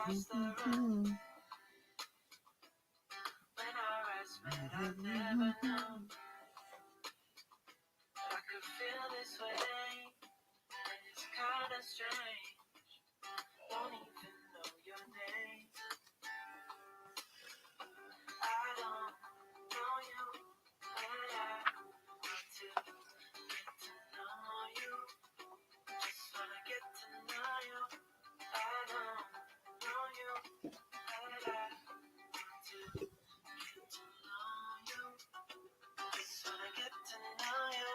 across the road. When I rest, man, I've never known I could feel this way, and it's kinda strange. Don't even know your name. I don't know you, but I want to get to know you. Just wanna get to know you. I don't know you, but I want to get to know you. Just wanna get to know you.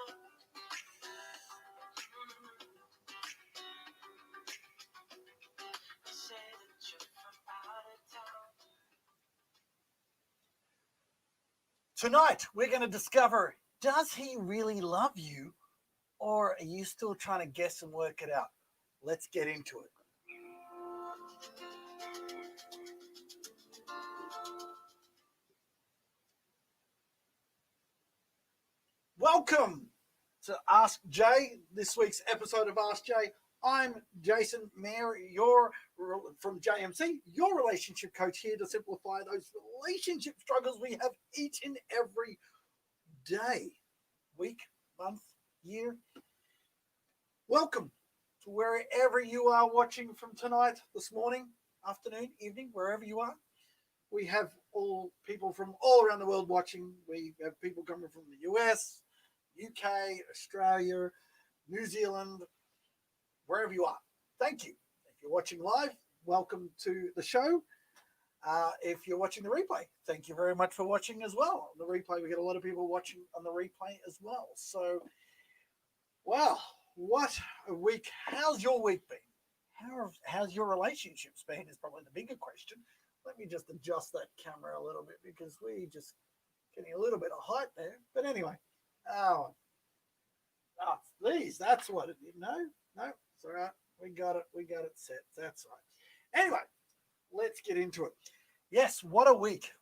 You say that you're from out of town. Tonight, we're going to discover, does he really love you, or are you still trying to guess and work it out? Let's get into it. Welcome to Askj, this week's episode of Askj. I'm Jayson, Mair, from JMC, your relationship coach, here to simplify those relationship struggles we have each and every day, week, month, year. Welcome to wherever you are watching from tonight, this morning, afternoon, evening, wherever you are. We have all people from all around the world watching. We have people coming from the US, UK, Australia, New Zealand, wherever you are. Thank you. If you're watching live, welcome to the show. If you're watching the replay, thank you very much for watching as well. The replay, we get a lot of people watching on the replay as well. So, wow, what a week. How's your week been? How's your relationships been is probably the bigger question. Let me just adjust that camera a little bit because we just getting a little bit of height there. But anyway, these, that's what it is. No, it's all right. We got it set. That's right. Anyway, let's get into it. Yes, what a week.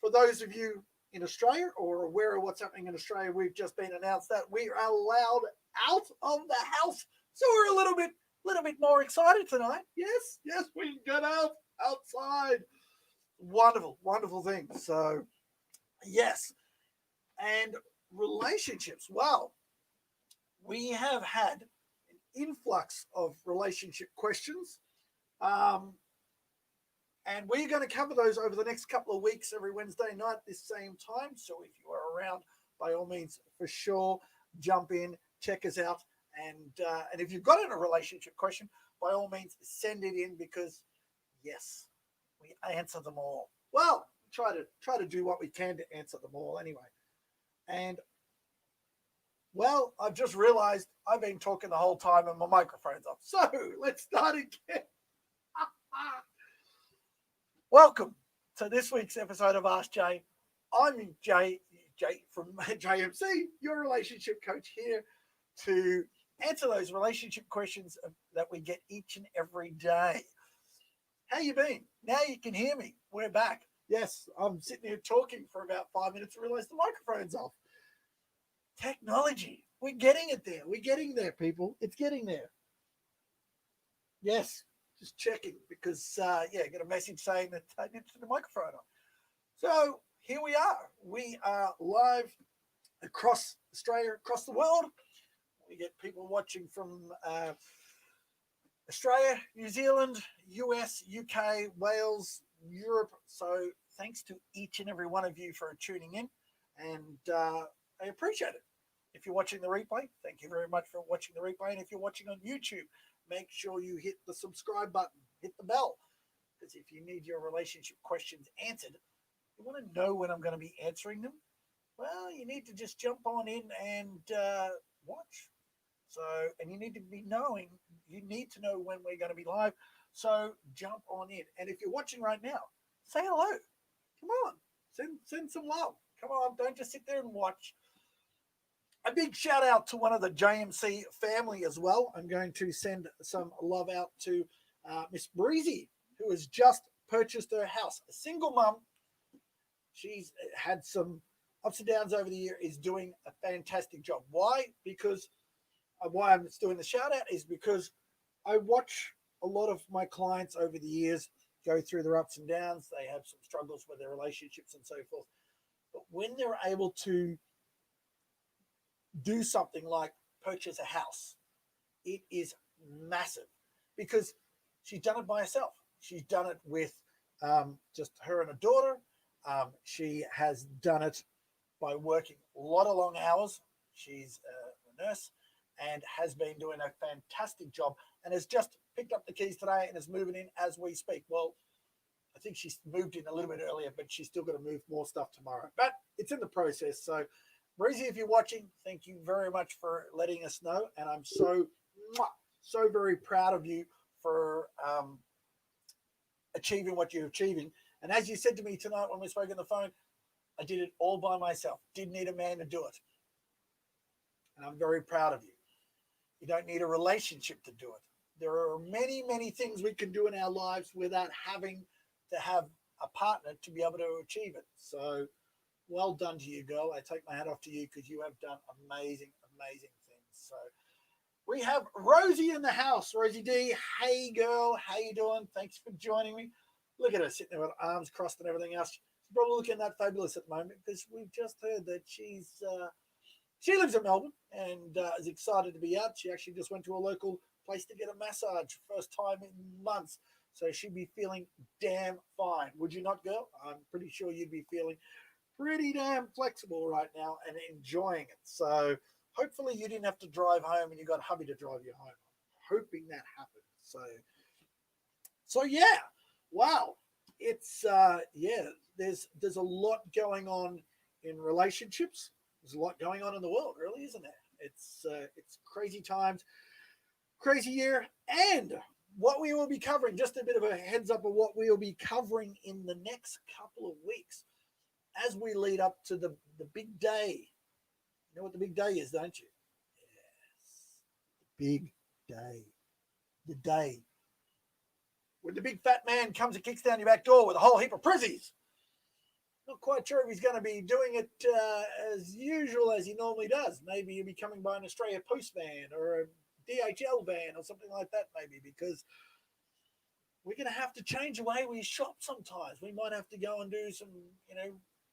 For those of you in Australia or aware of what's happening in Australia, we've just been announced that we are allowed out of the house. So we're a little bit more excited tonight. Yes, we got out outside. Wonderful thing. So, yes. And relationships. Wow. We have had an influx of relationship questions. And we're going to cover those over the next couple of weeks, every Wednesday night, this same time. So if you are around, by all means, for sure, jump in, check us out. And if you've got a relationship question, by all means, send it in because, yes, we answer them all. Well, try to do what we can to answer them all anyway. And, well, I've just realized I've been talking the whole time and my microphone's off. So let's start again. Welcome to this week's episode of Ask Jay. I'm Jay from JMC, your relationship coach, here to answer those relationship questions that we get each and every day. How you been? Now you can hear me. We're back. Yes, I'm sitting here talking for about 5 minutes and realize the microphone's off. Technology. We're getting it there. We're getting there, people. It's getting there. Yes, just checking because, I got a message saying that I didn't turn the microphone on. So here we are. We are live across Australia, across the world. We get people watching from Australia, New Zealand, US, UK, Wales, Europe. So thanks to each and every one of you for tuning in. And I appreciate it. If you're watching the replay, thank you very much for watching the replay. And if you're watching on YouTube, make sure you hit the subscribe button, hit the bell. Because if you need your relationship questions answered, you want to know when I'm going to be answering them, well, you need to just jump on in and watch. So, and you need to know when we're going to be live. So jump on in. And if you're watching right now, say hello. Come on, send some love. Come on, don't just sit there and watch. A big shout out to one of the JMC family as well. I'm going to send some love out to Miss Breezy, who has just purchased her house. A single mum. She's had some ups and downs over the year, is doing a fantastic job. Why? Because why I'm doing the shout out is because I watch a lot of my clients over the years go through their ups and downs. They have some struggles with their relationships and so forth. But when they're able to do something like purchase a house, it is massive because she's done it by herself. She's done it with just her and a daughter. She has done it by working a lot of long hours. She's a nurse and has been doing a fantastic job and has just picked up the keys today and is moving in as we speak. Well, I think she's moved in a little bit earlier, but she's still got to move more stuff tomorrow. But it's in the process. So, Breezy, if you're watching, thank you very much for letting us know. And I'm so very proud of you for achieving what you're achieving. And as you said to me tonight when we spoke on the phone, I did it all by myself. Didn't need a man to do it. And I'm very proud of you. You don't need a relationship to do it. There are many, many things we can do in our lives without having to have a partner to be able to achieve it. So well done to you, girl. I take my hat off to you because you have done amazing, amazing things. So we have Rosie in the house. Rosie D, hey girl, how you doing? Thanks for joining me. Look at her sitting there with arms crossed and everything else. She's probably looking that fabulous at the moment because we've just heard that she lives in Melbourne and is excited to be out. She actually just went to a local place to get a massage, first time in months. So she'd be feeling damn fine. Would you not, girl? I'm pretty sure you'd be feeling pretty damn flexible right now and enjoying it. So hopefully you didn't have to drive home and you got hubby to drive you home. I'm hoping that happened. So yeah, wow. It's there's a lot going on in relationships. There's a lot going on in the world, really, isn't there? It's crazy times, crazy year, and what we will be covering, just a bit of a heads up of what we will be covering in the next couple of weeks as we lead up to the big day. You know what the big day is, don't you? Yes, the big day. The day when the big fat man comes and kicks down your back door with a whole heap of prizzies. Not quite sure if he's going to be doing it as usual as he normally does. Maybe he'll be coming by an Australia Post van or a DHL van or something like that, maybe, because we're going to have to change the way we shop sometimes. We might have to go and do some,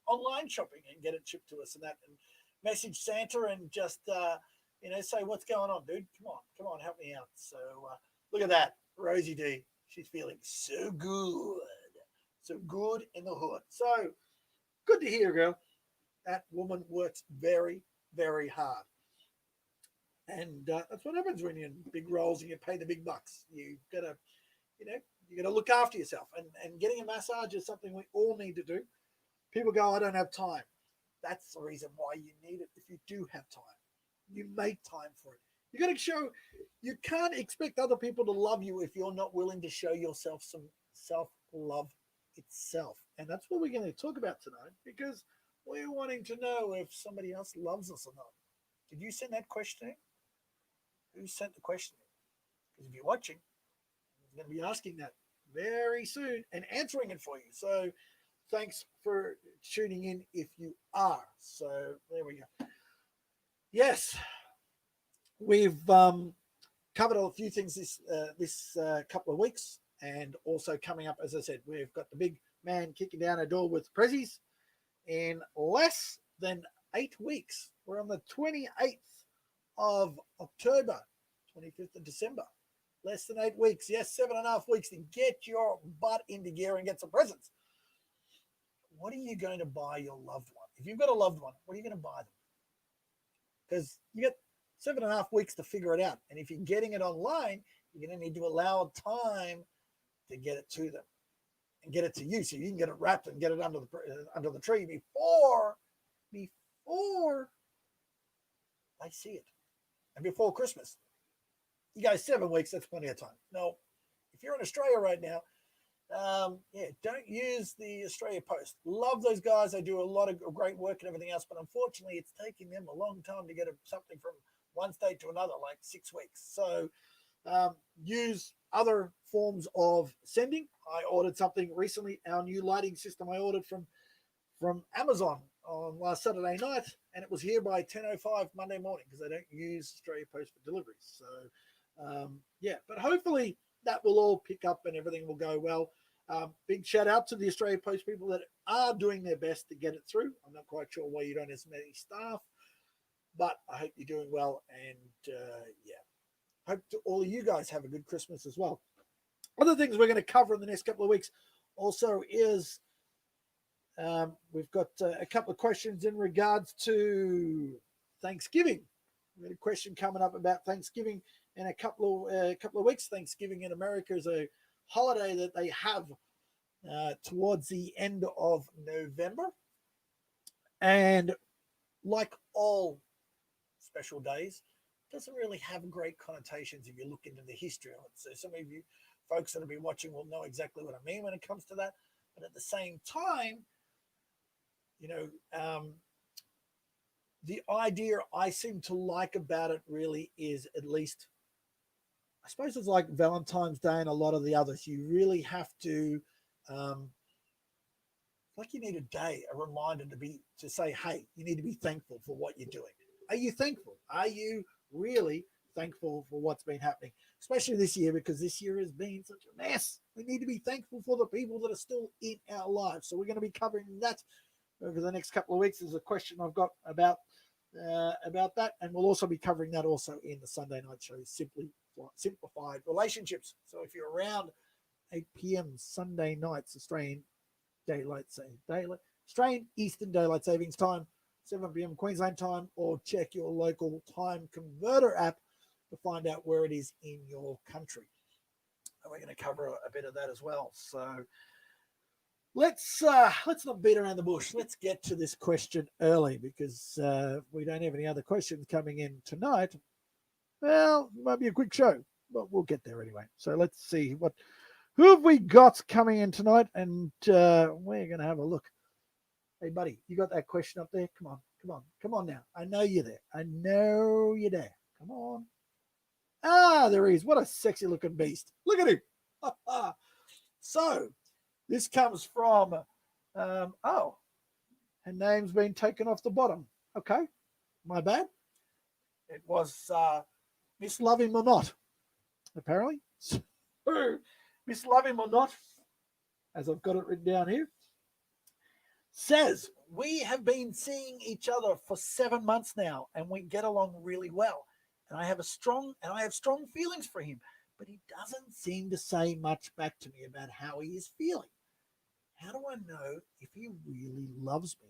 online shopping and get it shipped to us and that, and message Santa and just, say, what's going on, dude? Come on, help me out. So look at that, Rosie D. She's feeling so good in the hood. So good to hear, girl. That woman works very, very hard. And that's what happens when you're in big roles and you pay the big bucks. You gotta look after yourself. And getting a massage is something we all need to do. People go, I don't have time. That's the reason why you need it. If you do have time, you make time for it. You got to show. You can't expect other people to love you if you're not willing to show yourself some self-love itself. And that's what we're going to talk about tonight, because we're wanting to know if somebody else loves us or not. Did you send that question in? Who sent the question in? Because if you're watching, I'm going to be asking that very soon and answering it for you. So thanks for tuning in if you are. So there we go. Yes, we've covered a few things this couple of weeks, and also coming up, as I said, we've got the big man kicking down our door with prezzies in less than 8 weeks. We're on the 28th of October, 25th of December. Less than 8 weeks. Yes, 7.5 weeks to get your butt into gear and get some presents. What are you going to buy your loved one? If you've got a loved one, what are you going to buy them? Because you get 7.5 weeks to figure it out. And if you're getting it online, you're going to need to allow time to get it to them and get it to you, so you can get it wrapped and get it under the tree before they see it, and before Christmas. You guys, 7 weeks, that's plenty of time. No, if you're in Australia right now, don't use the Australia Post. Love those guys. They do a lot of great work and everything else, but unfortunately, it's taking them a long time to get something from one state to another, like 6 weeks. So use other forms of sending. I ordered something recently, our new lighting system I ordered from Amazon on last Saturday night, and it was here by 10:05 Monday morning, because they don't use Australia Post for deliveries. So but hopefully that will all pick up and everything will go well. Big shout out to the Australia Post people that are doing their best to get it through. I'm not quite sure why you don't have as many staff, but I hope you're doing well. And yeah, hope all of you guys have a good Christmas as well. Other things we're going to cover in the next couple of weeks also is we've got a couple of questions in regards to Thanksgiving. We've got a question coming up about Thanksgiving in a couple of weeks. Thanksgiving in America is a holiday that they have towards the end of November. And like all special days, it doesn't really have great connotations if you look into the history of it. So some of you folks that have been watching will know exactly what I mean when it comes to that. But at the same time, you know, the idea I seem to like about it really is, at least, I suppose it's like Valentine's Day and a lot of the others. You really have to, like you need a day, a reminder to say, hey, you need to be thankful for what you're doing. Are you thankful? Are you really thankful for what's been happening? Especially this year, because this year has been such a mess. We need to be thankful for the people that are still in our lives. So we're going to be covering that over the next couple of weeks. There's a question I've got about that, and we'll also be covering that also in the Sunday night show, Simplified Relationships. So if you're around 8 p.m. Sunday nights, Australian Eastern Daylight Savings Time, 7 p.m. Queensland time, or check your local time converter app to find out where it is in your country. And we're going to cover a bit of that as well. So let's not beat around the bush. Let's get to this question early, because we don't have any other questions coming in tonight. Well, it might be a quick show, but we'll get there anyway. So let's see who have we got coming in tonight, and we're going to have a look. Hey, buddy, you got that question up there? Come on now. I know you're there. Come on. Ah, there he is. What a sexy looking beast. Look at him. So this comes from, her name's been taken off the bottom. Okay, my bad. It was Miss Love Him or Not, apparently. So, Miss Love Him or Not, as I've got it written down here, says, we have been seeing each other for 7 months now, and we get along really well. And I have strong feelings for him, but he doesn't seem to say much back to me about how he is feeling. How do I know if he really loves me?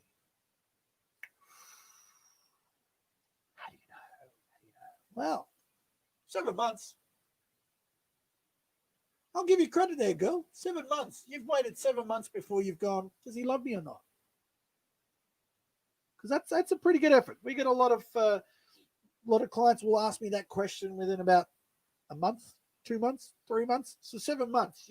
How do you know? Well, 7 months. I'll give you credit there, girl. 7 months. You've waited 7 months before you've gone, does he love me or not? Because that's a pretty good effort. We get a lot of clients will ask me that question within about a month, 2 months, 3 months. So 7 months,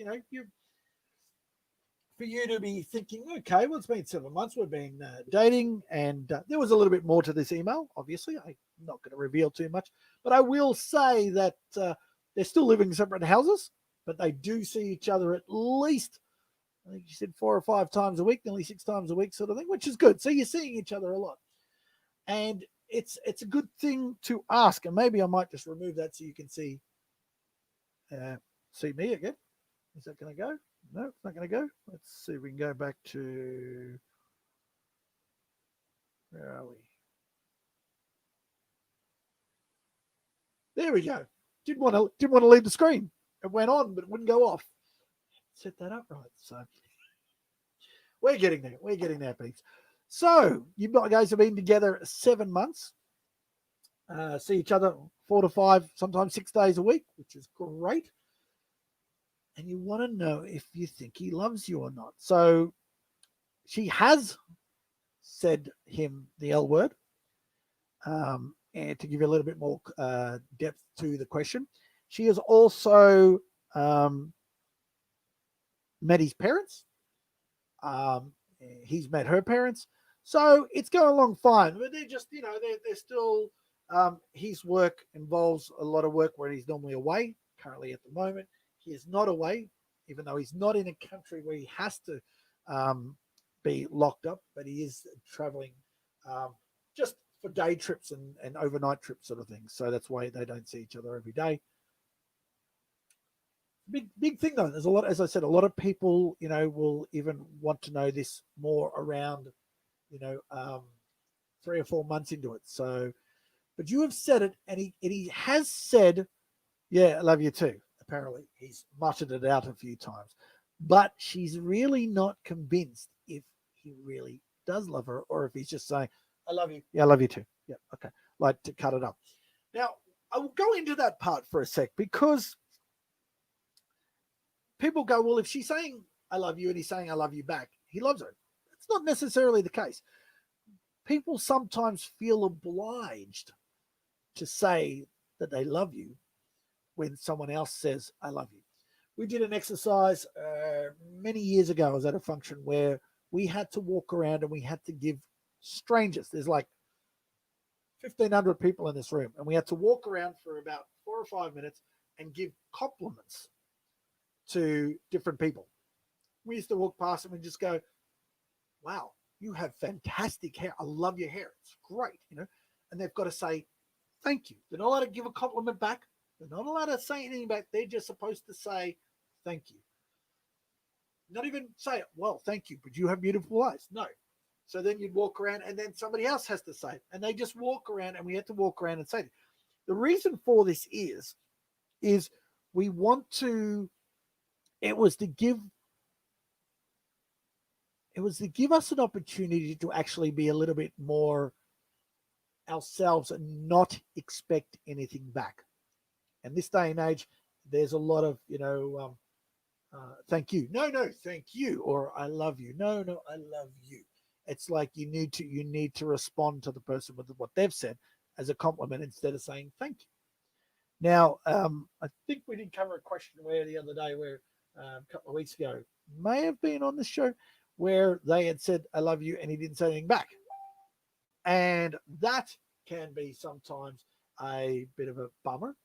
for you to be thinking, okay, well, it's been 7 months. We've been dating, and there was a little bit more to this email. Obviously, I'm not going to reveal too much, but I will say that they're still living in separate houses, but they do see each other at least, I think you said 4 or 5 times a week, nearly 6 times a week sort of thing, which is good. So you're seeing each other a lot. And it's a good thing to ask. And maybe I might just remove that so you can see me again. Is that going to go? No, it's not going to go. Let's see if we can go back to, where are we? There we go. Didn't want to leave the screen. It went on, but it wouldn't go off. Set that up right. So we're getting there, peeps. So you guys have been together 7 months. See each other 4 to 5, sometimes 6 days a week, which is great. And you want to know if you think he loves you or not. So she has said him the L word. And to give you a little bit more depth to the question, she has also met his parents. He's met her parents. So it's going along fine. But they're just, they're still, his work involves a lot of work where he's normally away. Currently at the moment, he is not away, even though he's not in a country where he has to be locked up, but he is traveling just for day trips and overnight trips sort of things. So that's why they don't see each other every day. Big thing though. There's a lot, as I said, a lot of people, will even want to know this more around, you know, 3 or 4 months into it. So, but you have said it, and he has said, "Yeah, I love you too." Apparently, he's muttered it out a few times, but she's really not convinced if he really does love her, or if he's just saying, "I love you." Yeah, I love you too. Yeah, okay. Like to cut it up. Now, I will go into that part for a sec because people go, well, if she's saying I love you and he's saying I love you back, he loves her. That's not necessarily the case. People sometimes feel obliged to say that they love you when someone else says I love you. We did an exercise many years ago. I was at a function where we had to walk around and we had to give strangers, there's like 1,500 people in this room, and we had to walk around for about 4 or 5 minutes and give compliments to different people. We used to walk past them and just go, wow, you have fantastic hair. I love your hair. It's great, And they've got to say, thank you. They're not allowed to give a compliment back. They're not allowed to say anything back. They're just supposed to say, thank you. Not even say, well, thank you, but you have beautiful eyes. No. So then you'd walk around and then somebody else has to say it. And they just walk around and we had to walk around and say it. The reason for this is we want to, it was to give us an opportunity to actually be a little bit more ourselves and not expect anything back. And this day and age, there's a lot of, thank you. No, thank you. Or I love you. No, I love you. It's like you need to respond to the person with what they've said as a compliment instead of saying thank you. Now, I think we did cover a question where the other day where a couple of weeks ago may have been on the show where they had said, I love you, and he didn't say anything back. And that can be sometimes a bit of a bummer.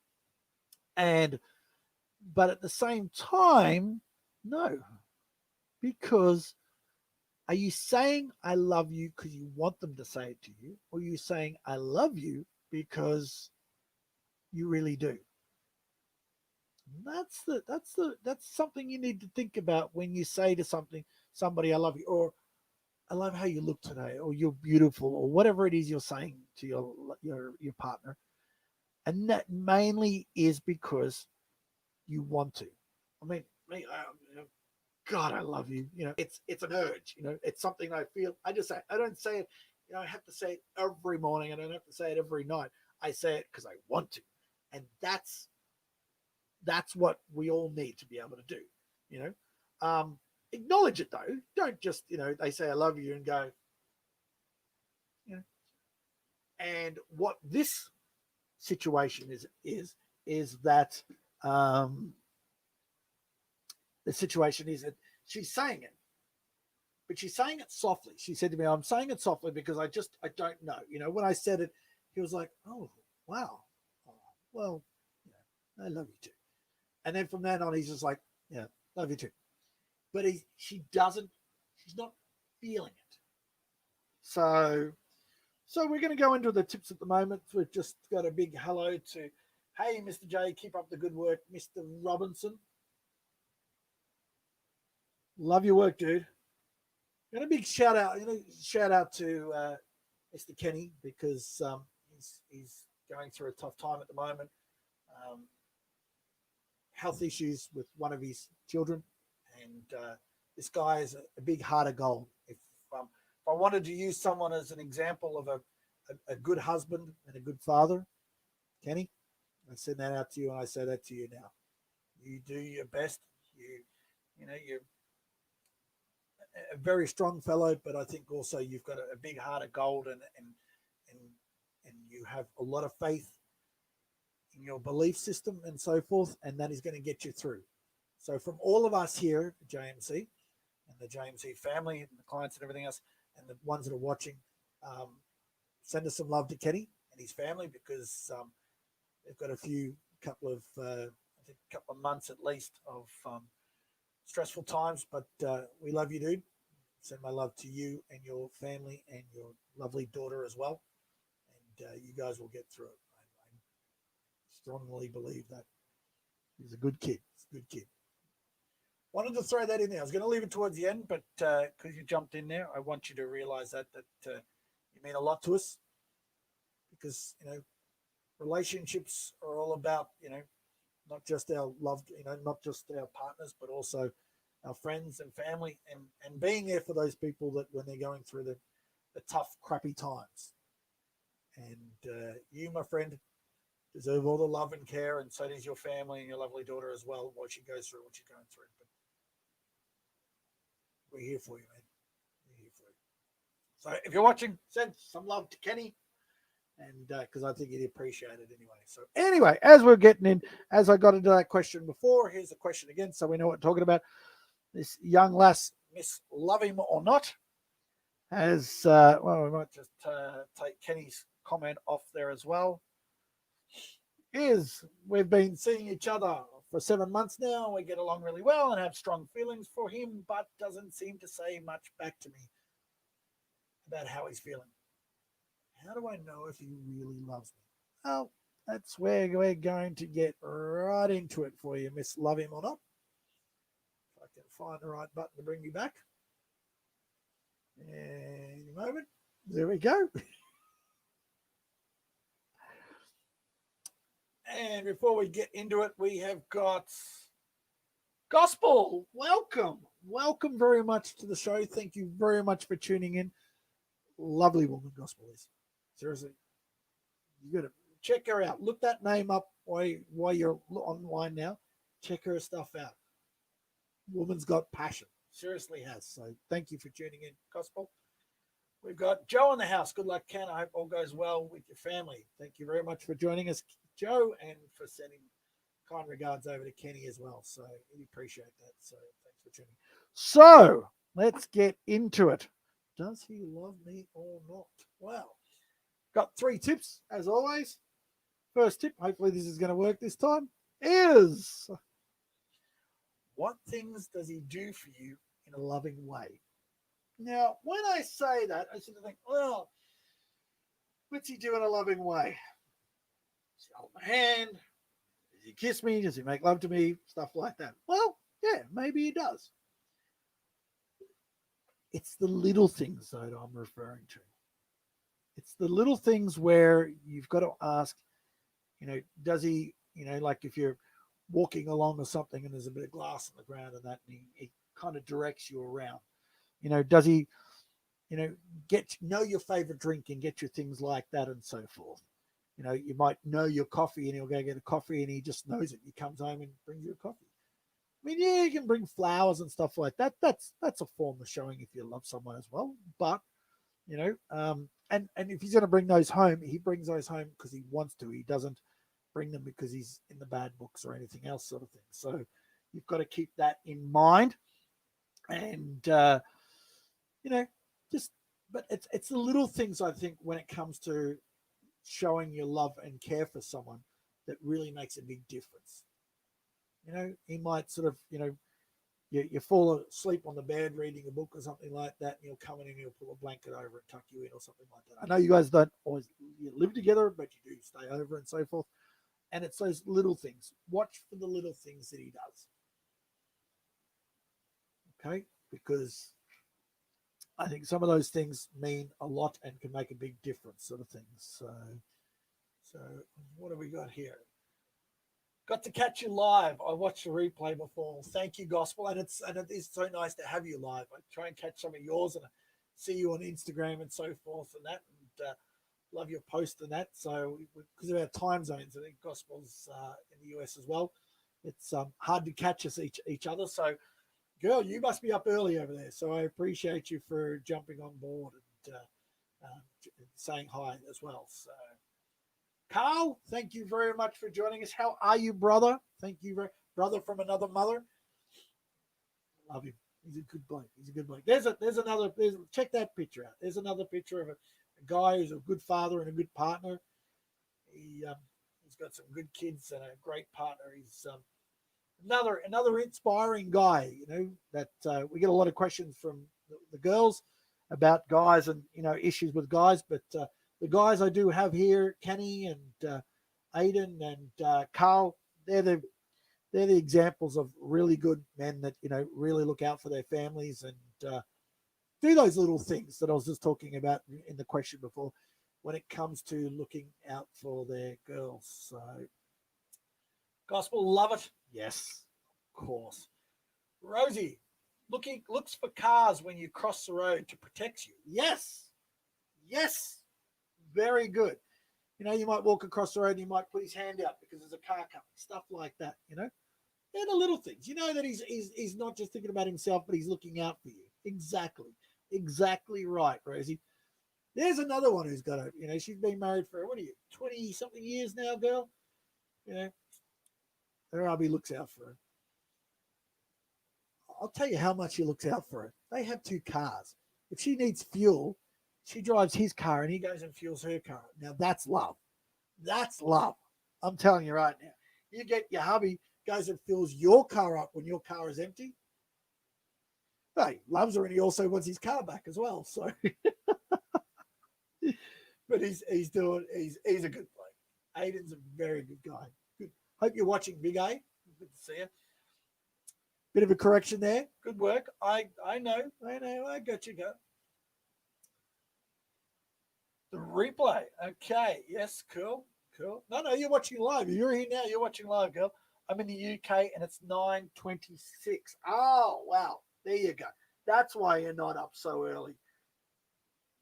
But at the same time, no, because are you saying I love you because you want them to say it to you, or are you saying I love you because you really do? That's something you need to think about when you say to somebody I love you, or I love how you look today, or you're beautiful, or whatever it is you're saying to your partner. And that mainly is because you want to. I mean, God, I love you. It's an urge. It's something I feel. I just say. I don't say it. I have to say it every morning. I don't have to say it every night. I say it because I want to, and that's what we all need to be able to do. Acknowledge it though. Don't just they say I love you and go. And what this situation is that the situation is that she's saying it, but she's saying it softly. She said to me, I'm saying it softly because I don't know. When I said it, he was like, oh, wow. Oh, well, I love you too. And then from then on, he's just like, yeah, love you too. But she's not feeling it. So we're going to go into the tips at the moment. We've just got a big hello to, hey, Mr. J, keep up the good work. Mr. Robinson, love your work, dude. Got a big shout out to Mr. Kenny because he's going through a tough time at the moment. Health issues with one of his children, and this guy is a big heart of gold. If I wanted to use someone as an example of a good husband and a good father, Kenny, I send that out to you, and I say that to you now. You do your best. You're a very strong fellow, but I think also you've got a big heart of gold, and you have a lot of faith in your belief system and so forth, and that is going to get you through. So from all of us here at JMC and the JMC family and the clients and everything else, and the ones that are watching, send us some love to Kenny and his family because they've got a couple of months at least of stressful times, but we love you, dude. Send my love to you and your family and your lovely daughter as well. And you guys will get through it. I strongly believe that he's a good kid. Good kid. Wanted to throw that in there. I was going to leave it towards the end, but because you jumped in there, I want you to realize that you mean a lot to us, because relationships are all about not just our loved, not just our partners, but also our friends and family, and being there for those people that when they're going through the tough, crappy times. And you, my friend, deserve all the love and care, and so does your family and your lovely daughter as well, while she goes through what she's going through. But we're here for you, man. We're here for you. So if you're watching, send some love to Kenny, and because I think he'd appreciate it anyway. So anyway, as we're getting in, as I got into that question before, here's the question again, so we know what we're talking about. This young lass, Miss Love Him or Not, has, well, we might just take Kenny's comment off there as well. We've been seeing each other for 7 months now, and we get along really well and have strong feelings for him, but doesn't seem to say much back to me about how he's feeling. How do I know if he really loves me? Well, that's where we're going to get right into it for you, Miss Love Him or Not. If I can find the right button to bring you back. Any moment. There we go. And before we get into it, we have got Gospel. Welcome. Welcome very much to the show. Thank you very much for tuning in. Lovely woman, Gospel is. Seriously. You got to check her out. Look that name up while you're online now. Check her stuff out. Woman's got passion. Seriously has. So thank you for tuning in, Gospel. We've got Joe in the house. Good luck, Ken. I hope all goes well with your family. Thank you very much for joining us, Joe, and for sending kind regards over to Kenny as well. So we appreciate that. So thanks for tuning in. So let's get into it. Does he love me or not? Well, got 3 tips as always. First tip, hopefully this is going to work this time, is what things does he do for you in a loving way? Now, when I say that, I sort of think, well, what's he do in a loving way? Does he hold my hand? Does he kiss me? Does he make love to me? Stuff like that. Well, yeah, maybe he does. It's the little things that I'm referring to. It's the little things where you've got to ask, does he, like if you're walking along or something and there's a bit of glass on the ground and that, and he kind of directs you around. Does he, get to know your favorite drink and get you things like that and so forth. You might know your coffee and he'll go get a coffee and he just knows it. He comes home and brings you a coffee. I mean, yeah, you can bring flowers and stuff like that. That's a form of showing if you love someone as well. But, and if he's going to bring those home, he brings those home because he wants to. He doesn't bring them because he's in the bad books or anything else sort of thing. So you've got to keep that in mind. And, but it's the little things, I think, when it comes to showing your love and care for someone that really makes a big difference. He might sort of, you fall asleep on the bed reading a book or something like that, and he'll come in and he'll pull a blanket over and tuck you in or something like that. I know you guys don't always live together, but you do stay over and so forth. And it's those little things. Watch for the little things that he does. Okay? Because I think some of those things mean a lot and can make a big difference, sort of things. So what have we got here? Got to catch you live. I watched the replay before. Thank you, Gospel. And it is so nice to have you live. I try and catch some of yours and I see you on Instagram and so forth and that. And love your post and that. So because of our time zones, I think Gospel's in the US as well. It's hard to catch us each other. So, girl, you must be up early over there. So I appreciate you for jumping on board and saying hi as well. So, Carl, thank you very much for joining us. How are you, brother? Thank you, brother from another mother. Love him. He's a good bloke. He's a good bloke. Check that picture out. There's another picture of a guy who's a good father and a good partner. He's got some good kids and a great partner. He's another inspiring guy. That we get a lot of questions from the girls about guys and issues with guys, but the guys I do have here, Kenny and Aiden and Carl, they're they're the examples of really good men that, you know, really look out for their families and do those little things that I was just talking about in the question before when it comes to looking out for their girls. So, gospel, love it. Yes, of course. Rosie, looks for cars when you cross the road to protect you. Yes, yes, very good. You know, you might walk across the road and you might put his hand out because there's a car coming, stuff like that, you know. They're the little things. You know that he's not just thinking about himself, but he's looking out for you. Exactly. Exactly right, Rosie. There's another one who's got a, you know, she's been married for, what are you, 20 something years now, girl? You know, her hubby looks out for her. I'll tell you how much he looks out for her. They have two cars. If she needs fuel, she drives his car and he goes and fuels her car. Now that's love. That's love. I'm telling you right now. You get your hubby goes and fills your car up when your car is empty. Hey, loves her and he also wants his car back as well. So, but he's a good bloke. Aiden's a very good guy. Good. Hope you're watching, Big A. Good to see you. Bit of a correction there. Good work. I know. I got you, go. The replay. Okay. Yes. Cool. No. You're watching live. You're here now. You're watching live, girl. I'm in the UK and it's 9:26. Oh wow. There you go. That's why you're not up so early.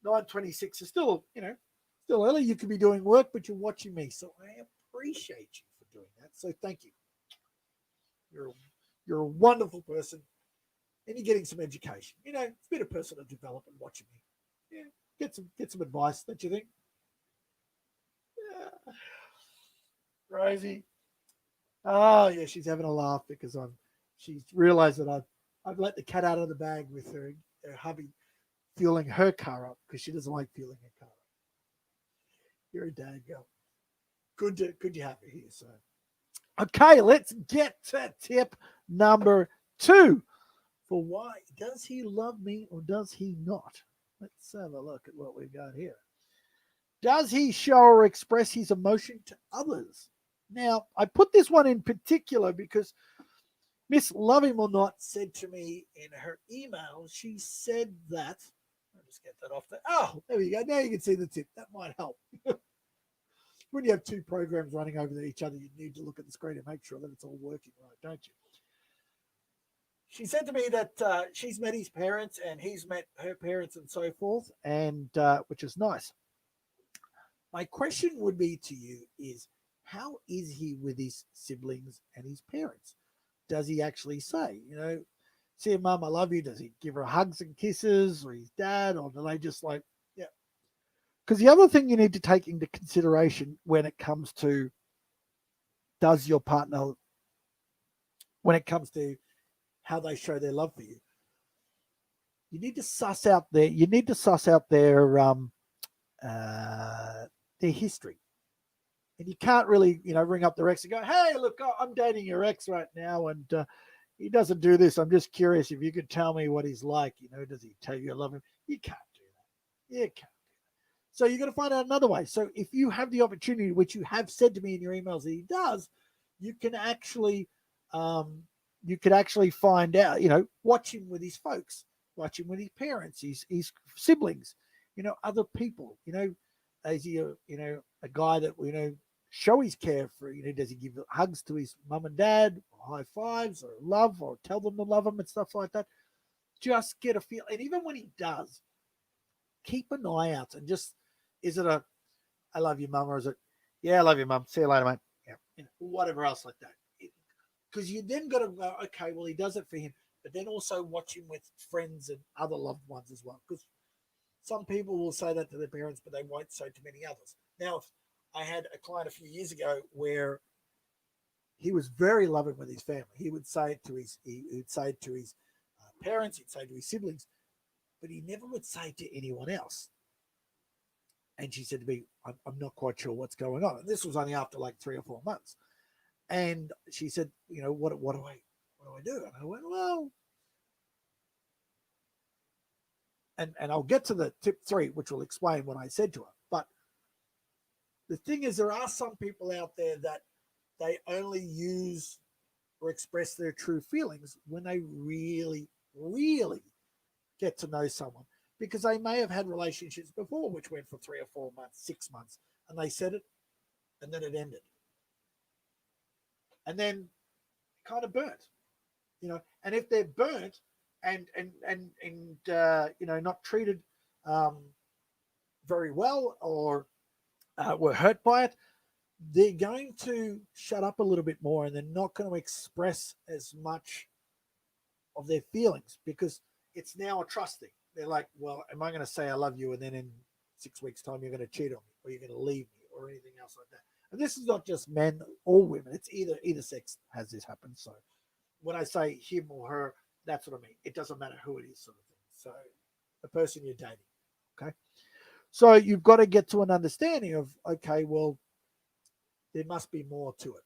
9:26 is still, you know, still early. You could be doing work, but you're watching me, so I appreciate you for doing that. So thank you. You're a wonderful person, and you're getting some education. You know, it's a bit of personal development watching me. Yeah, get some advice. Don't you think? Yeah. Rosie. Oh yeah, she's having a laugh because she's realised that I've let the cat out of the bag with her hubby fueling her car up because she doesn't like fueling her car up. You're a dad girl. Good to have you here. So, okay, let's get to tip number 2. For why does he love me or does he not? Let's have a look at what we've got here. Does he show or express his emotion to others? Now, I put this one in particular because Miss Love Him or Not said to me in her email, she said that, I'll just get that off there. Oh, there we go. Now you can see the tip. That might help. When you have two programs running over each other, you need to look at the screen and make sure that it's all working right, don't you? She said to me that she's met his parents and he's met her parents and so forth, and which is nice. My question would be to you is, how is he with his siblings and his parents? Does he actually say, you know, see, Mum, I love you? Does he give her hugs and kisses, or his dad, or do they just like, yeah? Because the other thing you need to take into consideration when it comes to does your partner, when it comes to how they show their love for you, you need to suss out their history. And you can't really, you know, ring up their ex and go, hey, look, I'm dating your ex right now, and he doesn't do this. I'm just curious if you could tell me what he's like. You know, does he tell you you love him? You can't do that. You can't do that. So you're going to find out another way. So if you have the opportunity, which you have said to me in your emails that he does, you can actually find out, you know, watch him with his folks, watch him with his parents, his siblings, you know, other people, you know, is he a guy that, you know, show his care for, you know, does he give hugs to his mum and dad, or high fives, or love, or tell them to love him and stuff like that? Just get a feel. And even when he does, keep an eye out and just, is it a, I love you, mum, or is it, yeah, I love you, mum, see you later, mate, yeah, you know, whatever else like that. Because you then got to go, okay, well, he does it for him, but then also watch him with friends and other loved ones as well. Because some people will say that to their parents, but they won't say to many others. Now, I had a client a few years ago where he was very loving with his family. He would say it to his parents, he'd say to his siblings, but he never would say it to anyone else. And she said to me, I'm not quite sure what's going on. And this was only after like 3 or 4 months. And she said, you know, what do I do? And I went, well, and I'll get to the tip 3, which will explain what I said to her. But the thing is, there are some people out there that they only use or express their true feelings when they really, really get to know someone. Because they may have had relationships before which went for 3 or 4 months, 6 months, and they said it and then it ended. And then kind of burnt, And if they're burnt and not treated um, very well, or were hurt by it, they're going to shut up a little bit more, and they're not going to express as much of their feelings, because it's now a trust thing. They're like, well, am I going to say I love you and then in 6 weeks' time you're going to cheat on me, or you're going to leave me, or anything else like that? And this is not just men or women. It's either sex has this happen. So when I say him or her, that's what I mean. It doesn't matter who it is, sort of thing. So the person you're dating. Okay. So you've got to get to an understanding of, okay, well, there must be more to it.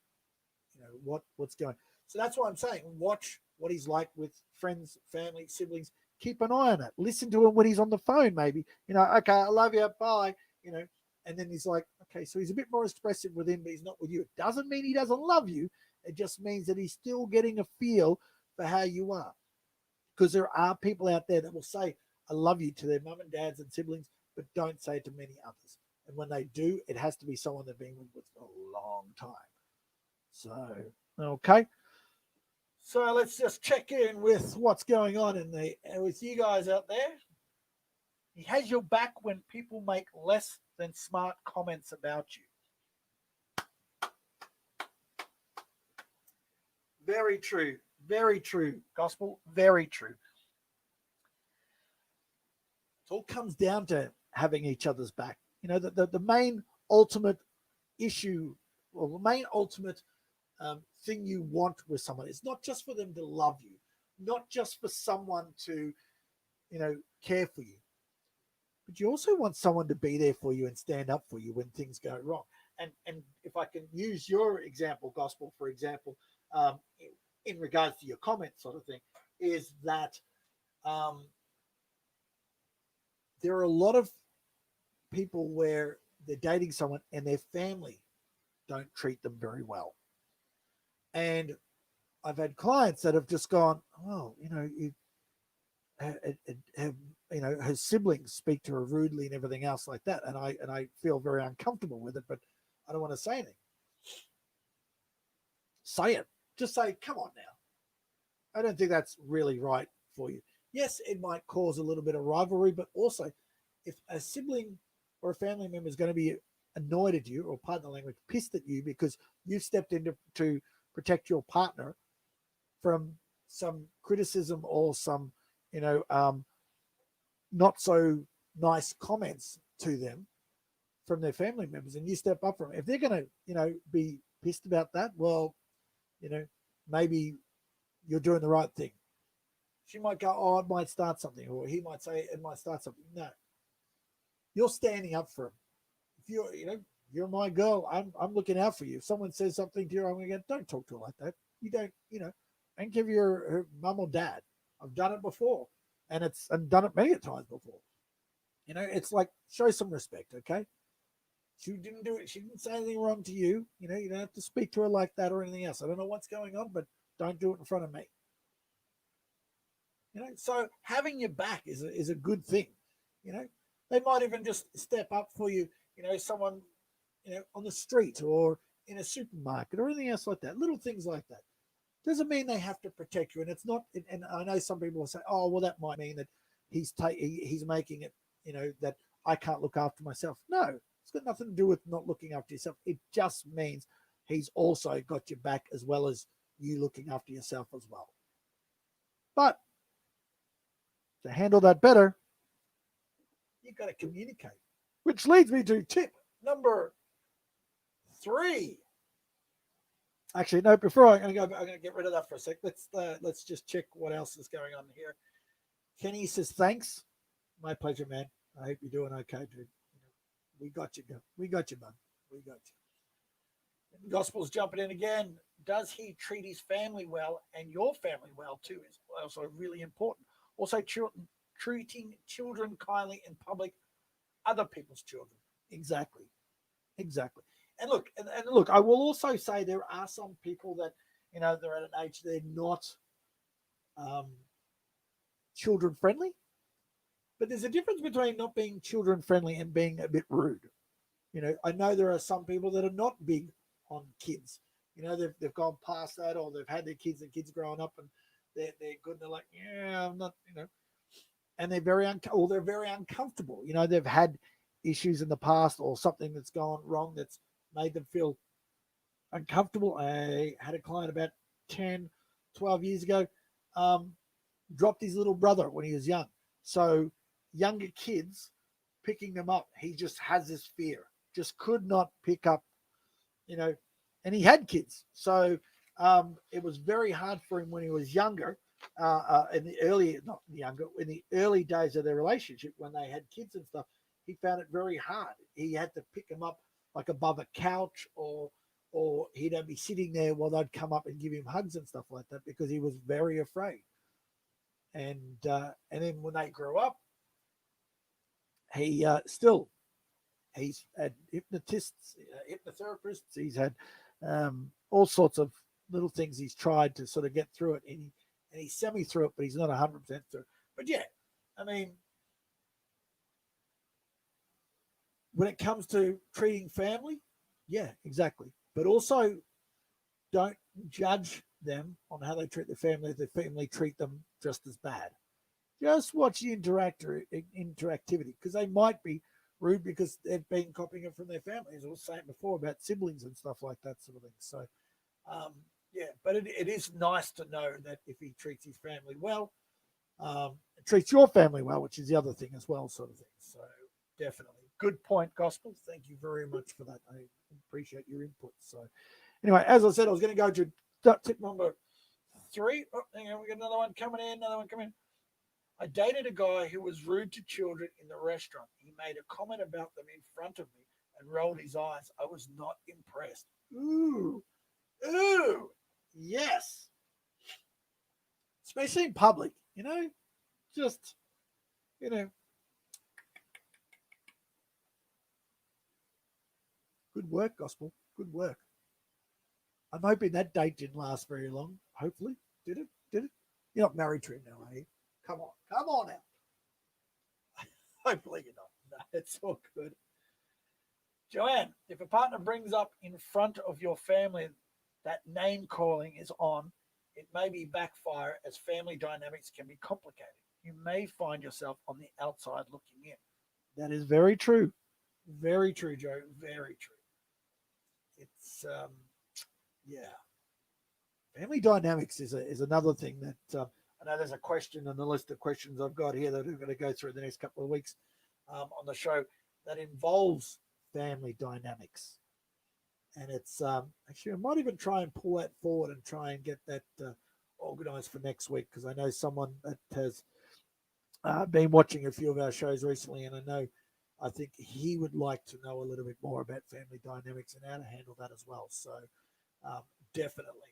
What's going on. So that's why I'm saying, watch what he's like with friends, family, siblings. Keep an eye on it. Listen to him when he's on the phone, maybe. Okay, I love you, bye. And then he's like, okay, so he's a bit more expressive with him, but he's not with you. It doesn't mean he doesn't love you. It just means that he's still getting a feel for how you are. Because there are people out there that will say, I love you to their mum and dads and siblings, but don't say it to many others. And when they do, it has to be someone they've been with for a long time. So, okay. So let's just check in with what's going on with you guys out there. He has your back when people make less than smart comments about you. Very true. Very true. Gospel, very true. It all comes down to having each other's back. The main ultimate issue, or the main ultimate thing you want with someone, it's not just for them to love you, not just for someone to, care for you, but you also want someone to be there for you and stand up for you when things go wrong. And if I can use your example, Gospel, for example, in regards to your comment sort of thing, is that there are a lot of people where they're dating someone and their family don't treat them very well. And I've had clients that have just gone, oh, her siblings speak to her rudely and everything else like that, and I feel very uncomfortable with it, but I don't want to say anything. Say it. Just say, come on now. I don't think that's really right for you. Yes, it might cause a little bit of rivalry, but also if a sibling or a family member is going to be annoyed at you, or pardon the language, pissed at you because you stepped in to protect your partner from some criticism or some, not so nice comments to them from their family members, and you step up for them. If they're going to, be pissed about that, well, maybe you're doing the right thing. She might go, oh, it might start something, or he might say it might start something. No, you're standing up for him. If you're my girl, I'm looking out for you. If someone says something to you, I'm going to go, don't talk to her like that. You don't, and give her mum or dad. I've done it before, and done it many times before. It's like, show some respect, okay? She didn't do it. She didn't say anything wrong to you. You don't have to speak to her like that or anything else. I don't know what's going on, but don't do it in front of me. So having your back is a good thing. They might even just step up for you. Someone, on the street or in a supermarket or anything else like that. Little things like that. Doesn't mean they have to protect you. And it's not. And I know some people will say, "Oh, well, that might mean that he's making it. That I can't look after myself." No, it's got nothing to do with not looking after yourself. It just means he's also got your back as well as you looking after yourself as well. But to handle that better, you've got to communicate. Which leads me to tip number 3. Actually, no. Before I'm going to get rid of that for a sec. Let's just check what else is going on here. Kenny says, "Thanks, my pleasure, man. I hope you're doing okay, dude. We got you, man. We got you. And Gospel's jumping in again. Does he treat his family well and your family well too? Is also really important. Also, treating children kindly in public, other people's children. Exactly. And look, I will also say there are some people that, they're at an age they're not children friendly. But there's a difference between not being children friendly and being a bit rude. I know there are some people that are not big on kids. They've gone past that, or they've had their kids and kids growing up and they're good. And they're like, yeah, I'm not, and they're they're very uncomfortable. They've had issues in the past or something that's gone wrong that's made them feel uncomfortable. I had a client about 10, 12 years ago, dropped his little brother when he was young. So younger kids picking them up, he just has this fear, just could not pick up, and he had kids. So it was very hard for him when he was younger, in the early days of their relationship when they had kids and stuff. He found it very hard. He had to pick them up like above a couch, or he'd be sitting there while they'd come up and give him hugs and stuff like that because he was very afraid. And then when they grew up, he he's had hypnotists, hypnotherapists. He's had all sorts of little things he's tried to sort of get through it, and he's semi through it, but he's not 100% through. But yeah, I mean, when it comes to treating family, yeah, exactly. But also, don't judge them on how they treat the family if the family treat them just as bad. Just watch the interactivity, because they might be rude because they've been copying it from their families. As I was saying before about siblings and stuff like that sort of thing. So, yeah, but it is nice to know that if he treats his family well, treats your family well, which is the other thing as well, sort of thing. So definitely. Good point, Gospel. Thank you very much for that. I appreciate your input. So anyway, as I said, I was going to go to tip number 3. Oh, hang on, we got another one coming in. I dated a guy who was rude to children in the restaurant. He made a comment about them in front of me and rolled his eyes. I was not impressed. Ooh, yes. Especially in public, just, good work, Gospel. Good work. I'm hoping that date didn't last very long. Hopefully. Did it? You're not married to him now, are you? Come on now. Hopefully you're not. No, it's all good. Joanne, if a partner brings up in front of your family that name calling is on, it may be backfire, as family dynamics can be complicated. You may find yourself on the outside looking in. That is very true. Very true, Joe. Very true. It's yeah. Family dynamics is another thing that I know there's a question on the list of questions I've got here that we're going to go through the next couple of weeks on the show that involves family dynamics. And it's actually, I might even try and pull that forward and try and get that organized for next week, because I know someone that has been watching a few of our shows recently, and I think he would like to know a little bit more about family dynamics and how to handle that as well. So definitely.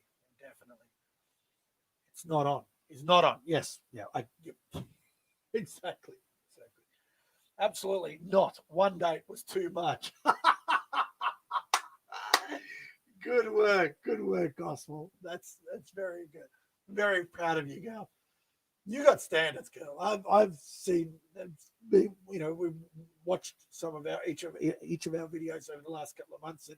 It's not on. It's not on. Yes. Yeah. Exactly. Absolutely not. One date was too much. Good work, Gospel. That's very good. Very proud of you, girl. You got standards, girl. I've seen, we've watched some of each of our videos over the last couple of months, and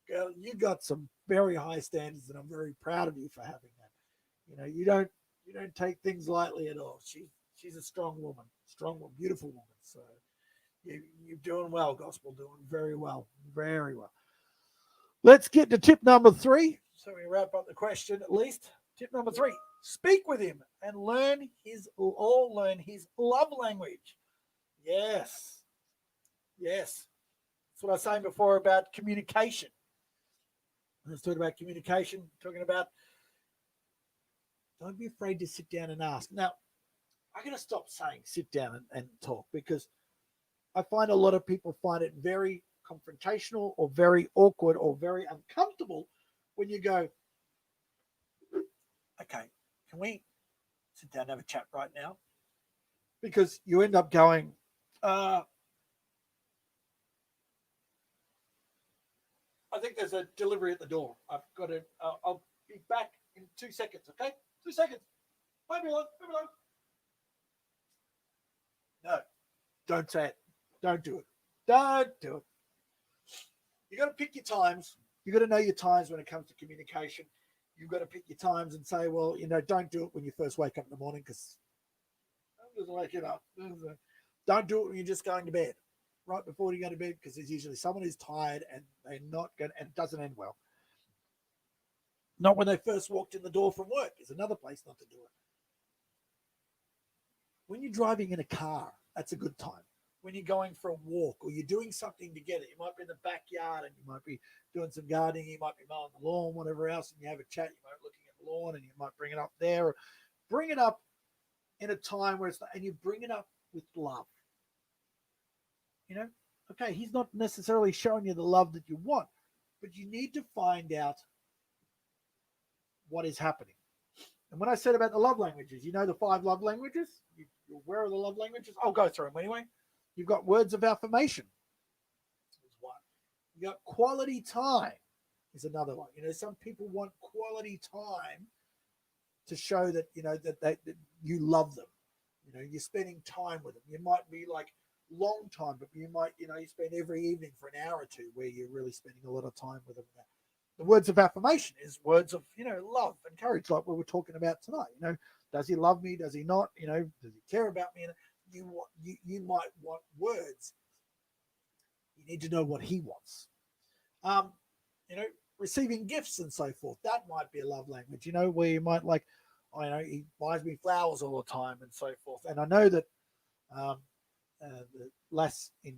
girl, you got some very high standards, and I'm very proud of you for having that. You don't take things lightly at all. She's a strong woman, beautiful woman. So you're doing well, Gospel. Doing very well. Let's get to tip number 3. So we wrap up the question at least. Tip number 3: speak with him and learn his love language. Yes. That's what I was saying before about communication. Let's talk about communication. Talking about, don't be afraid to sit down and ask. Now, I'm going to stop saying sit down and talk, because I find a lot of people find it very confrontational or very awkward or very uncomfortable when you go, okay, can we sit down and have a chat right now? Because you end up going, I think there's a delivery at the door. I've got to, be back in 2 seconds, okay? 2 seconds. Leave me alone. Leave me alone. No, don't say it. Don't do it. Don't do it. You got to pick your times. You got to know your times when it comes to communication. You've got to pick your times and say, well, don't do it when you first wake up in the morning because I'm just waking up. Don't do it when you're just going to bed, right before you go to bed, because there's usually someone who's tired and they're not going, and it doesn't end well. Not when they first walked in the door from work is another place not to do it. When you're driving in a car, that's a good time. When you're going for a walk or you're doing something together, you might be in the backyard and you might be doing some gardening, you might be mowing the lawn, whatever else, and you have a chat, you might be looking at the lawn and you might bring it up there, or bring it up in a time where it's not, and you bring it up with love. Okay, he's not necessarily showing you the love that you want, but you need to find out what is happening. And when I said about the love languages, the 5 love languages? You're aware of the love languages? I'll go through them anyway. You've got words of affirmation. That's one. You got quality time is another one. Some people want quality time to show that, that you love them. You're spending time with them. You might be like long time, but you might, you spend every evening for an hour or two where you're really spending a lot of time with them. The words of affirmation is words of, love and courage, like we were talking about tonight. Does he love me? Does he not? Does he care about me? You might want words. You need to know what he wants. Receiving gifts and so forth. That might be a love language, where you might like, he buys me flowers all the time and so forth. And I know that the lass in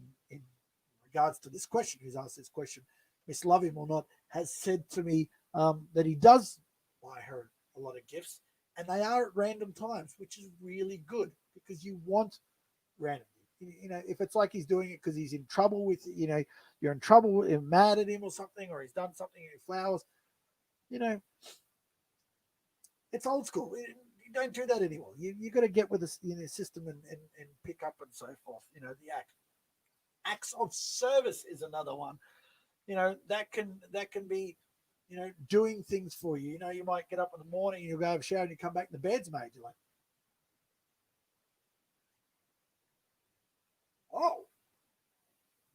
regards to this question, who's asked this question, Miss Love Him or Not, has said to me that he does buy her a lot of gifts, and they are at random times, which is really good because you want random. If it's like he's doing it because he's in trouble with, you're in trouble with him, mad at him or something, or he's done something in flowers, it's old school. You don't do that anymore. You got to get with the system and pick up and so forth. The acts of service is another one. That can be, doing things for you. You might get up in the morning and you'll go have a shower and you come back and the bed's made. You're like, oh,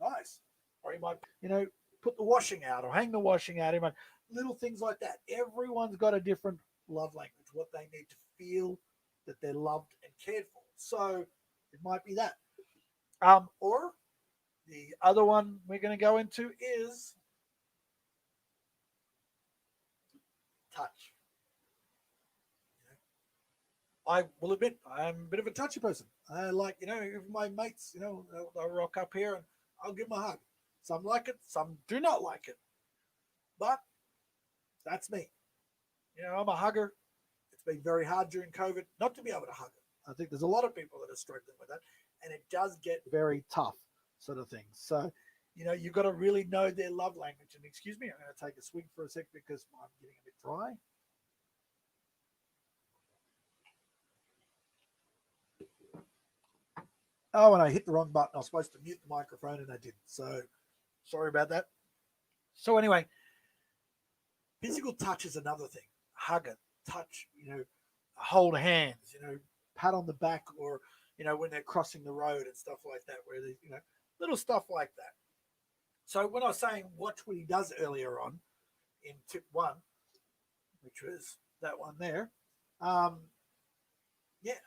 nice. Or you might, put the washing out or hang the washing out. Little things like that. Everyone's got a different love language, what they need to feel that they're loved and cared for. So it might be that. Or the other one we're going to go into is touch. I will admit I'm a bit of a touchy person. I like, if my mates, they'll rock up here and I'll give them a hug. Some like it, some do not like it. But that's me. I'm a hugger. It's been very hard during COVID not to be able to hug it. I think there's a lot of people that are struggling with that, and it does get very tough sort of thing. So, you've got to really know their love language. And excuse me, I'm going to take a swig for a sec because I'm getting a bit dry. Oh, and I hit the wrong button. I was supposed to mute the microphone and I didn't. So sorry about that. So anyway, physical touch is another thing. Hug it, touch, hold hands, pat on the back, or, when they're crossing the road and stuff like that, where they, little stuff like that. So when I was saying watch what he does earlier on in tip 1, which was that one there, yeah.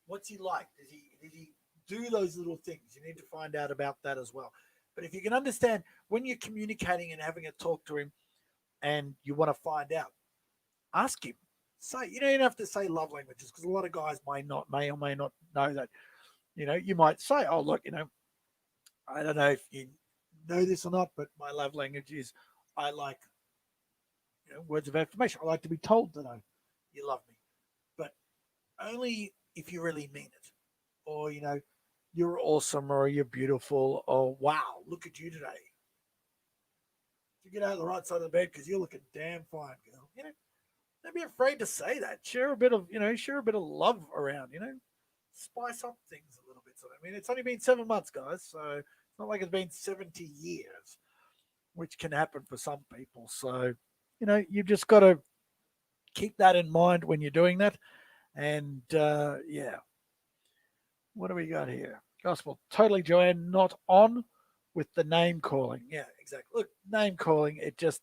What's he like? Did he do those little things? You need to find out about that as well. But if you can understand when you're communicating and having a talk to him and you want to find out, ask him. Say, you don't have to say love languages because a lot of guys may or may not know that. You might say, oh, look, I don't know if you know this or not, but my love language is I like, words of affirmation. I like to be told that you love me. But only if you really mean it, or you're awesome, or you're beautiful, or wow, look at you today. You get out of the right side of the bed because you're looking damn fine, girl. Don't be afraid to say that. Share a bit of love around. Spice up things a little bit. So it's only been 7 months, guys, so it's not like it's been 70 years, which can happen for some people. So you've just got to keep that in mind when you're doing that. And yeah, what do we got here? Gospel, totally, Joanne, not on with the name calling. Yeah, exactly. Look, name calling, it just,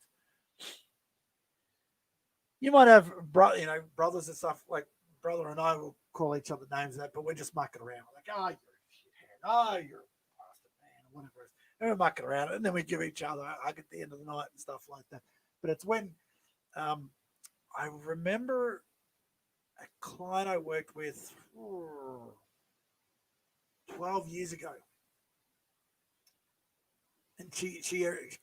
you might have, brothers and stuff, like brother and I will call each other names and that, but we're just mucking around. Like, oh, you're a shithead. Oh, you're a bastard, man, or whatever it is. And we're mucking around. And then we give each other a hug at the end of the night and stuff like that. But it's when um, I remember a client I worked with 12 years ago. And she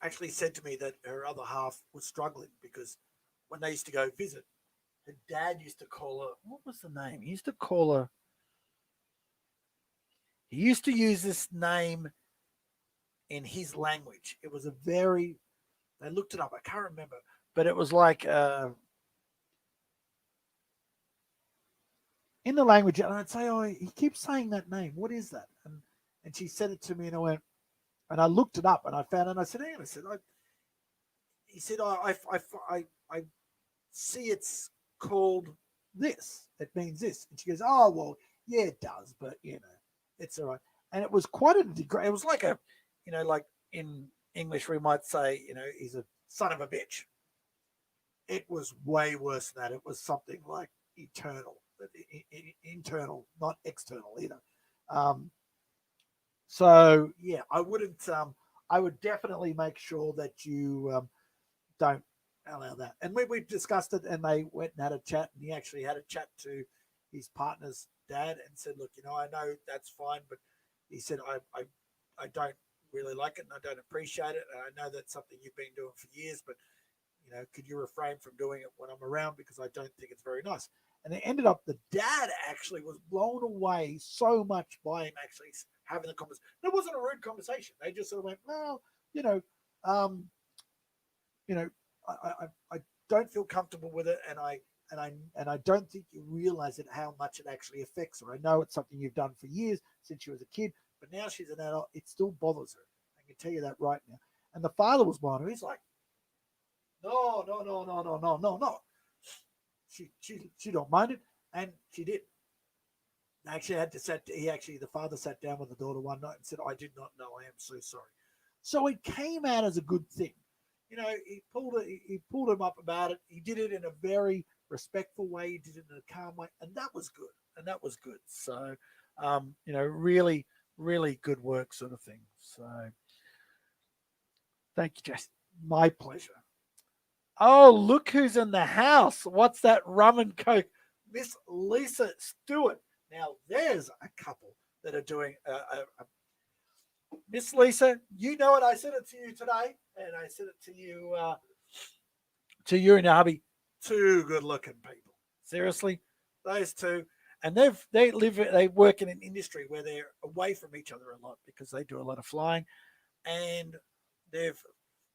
actually said to me that her other half was struggling because when they used to go visit, her dad used to call her, what was the name? He used to call her, he used to use this name in his language. It was a very, they looked it up, I can't remember, but it was like in the language, and I'd say, oh, he keeps saying that name. What is that? And she said it to me, and I went, and I looked it up, and I found it, and I said, hey, I said, he said, I see it's called this. It means this. And she goes, oh, well, yeah, it does, but, it's all right. And it was quite a degree. It was like a, like in English, we might say, he's a son of a bitch. It was way worse than that. It was something like eternal, internal, not external either. So yeah, I wouldn't. I would definitely make sure that you don't allow that. And we discussed it, and they went and had a chat, and he actually had a chat to his partner's dad and said, look, I know that's fine, but he said, I don't really like it, and I don't appreciate it. And I know that's something you've been doing for years, but could you refrain from doing it when I'm around, because I don't think it's very nice. And it ended up the dad actually was blown away so much by him actually having the conversation. It wasn't a rude conversation. They just sort of went, well, um, I don't feel comfortable with it, and I don't think you realize it, how much it actually affects her. I know it's something you've done for years since she was a kid, but now she's an adult, it still bothers her. I can tell you that right now. And the father was behind her. He's like, no, no, no, no, no, no, no, no. She don't mind it, and she did. Actually, the father sat down with the daughter one night and said, "I did not know. I am so sorry." So it came out as a good thing. He pulled him up about it. He did it in a very respectful way. He did it in a calm way, and that was good. So, really, really good work, sort of thing. So, thank you, Jess. My pleasure. Oh, look who's in the house. What's that rum and coke? Miss Lisa Stewart. Now, there's a couple that are doing Miss Lisa, you know it. I said it to you today, and I said it to you and your hubby. Two good-looking people. Seriously, those two. And they work in an industry where they're away from each other a lot because they do a lot of flying, and they've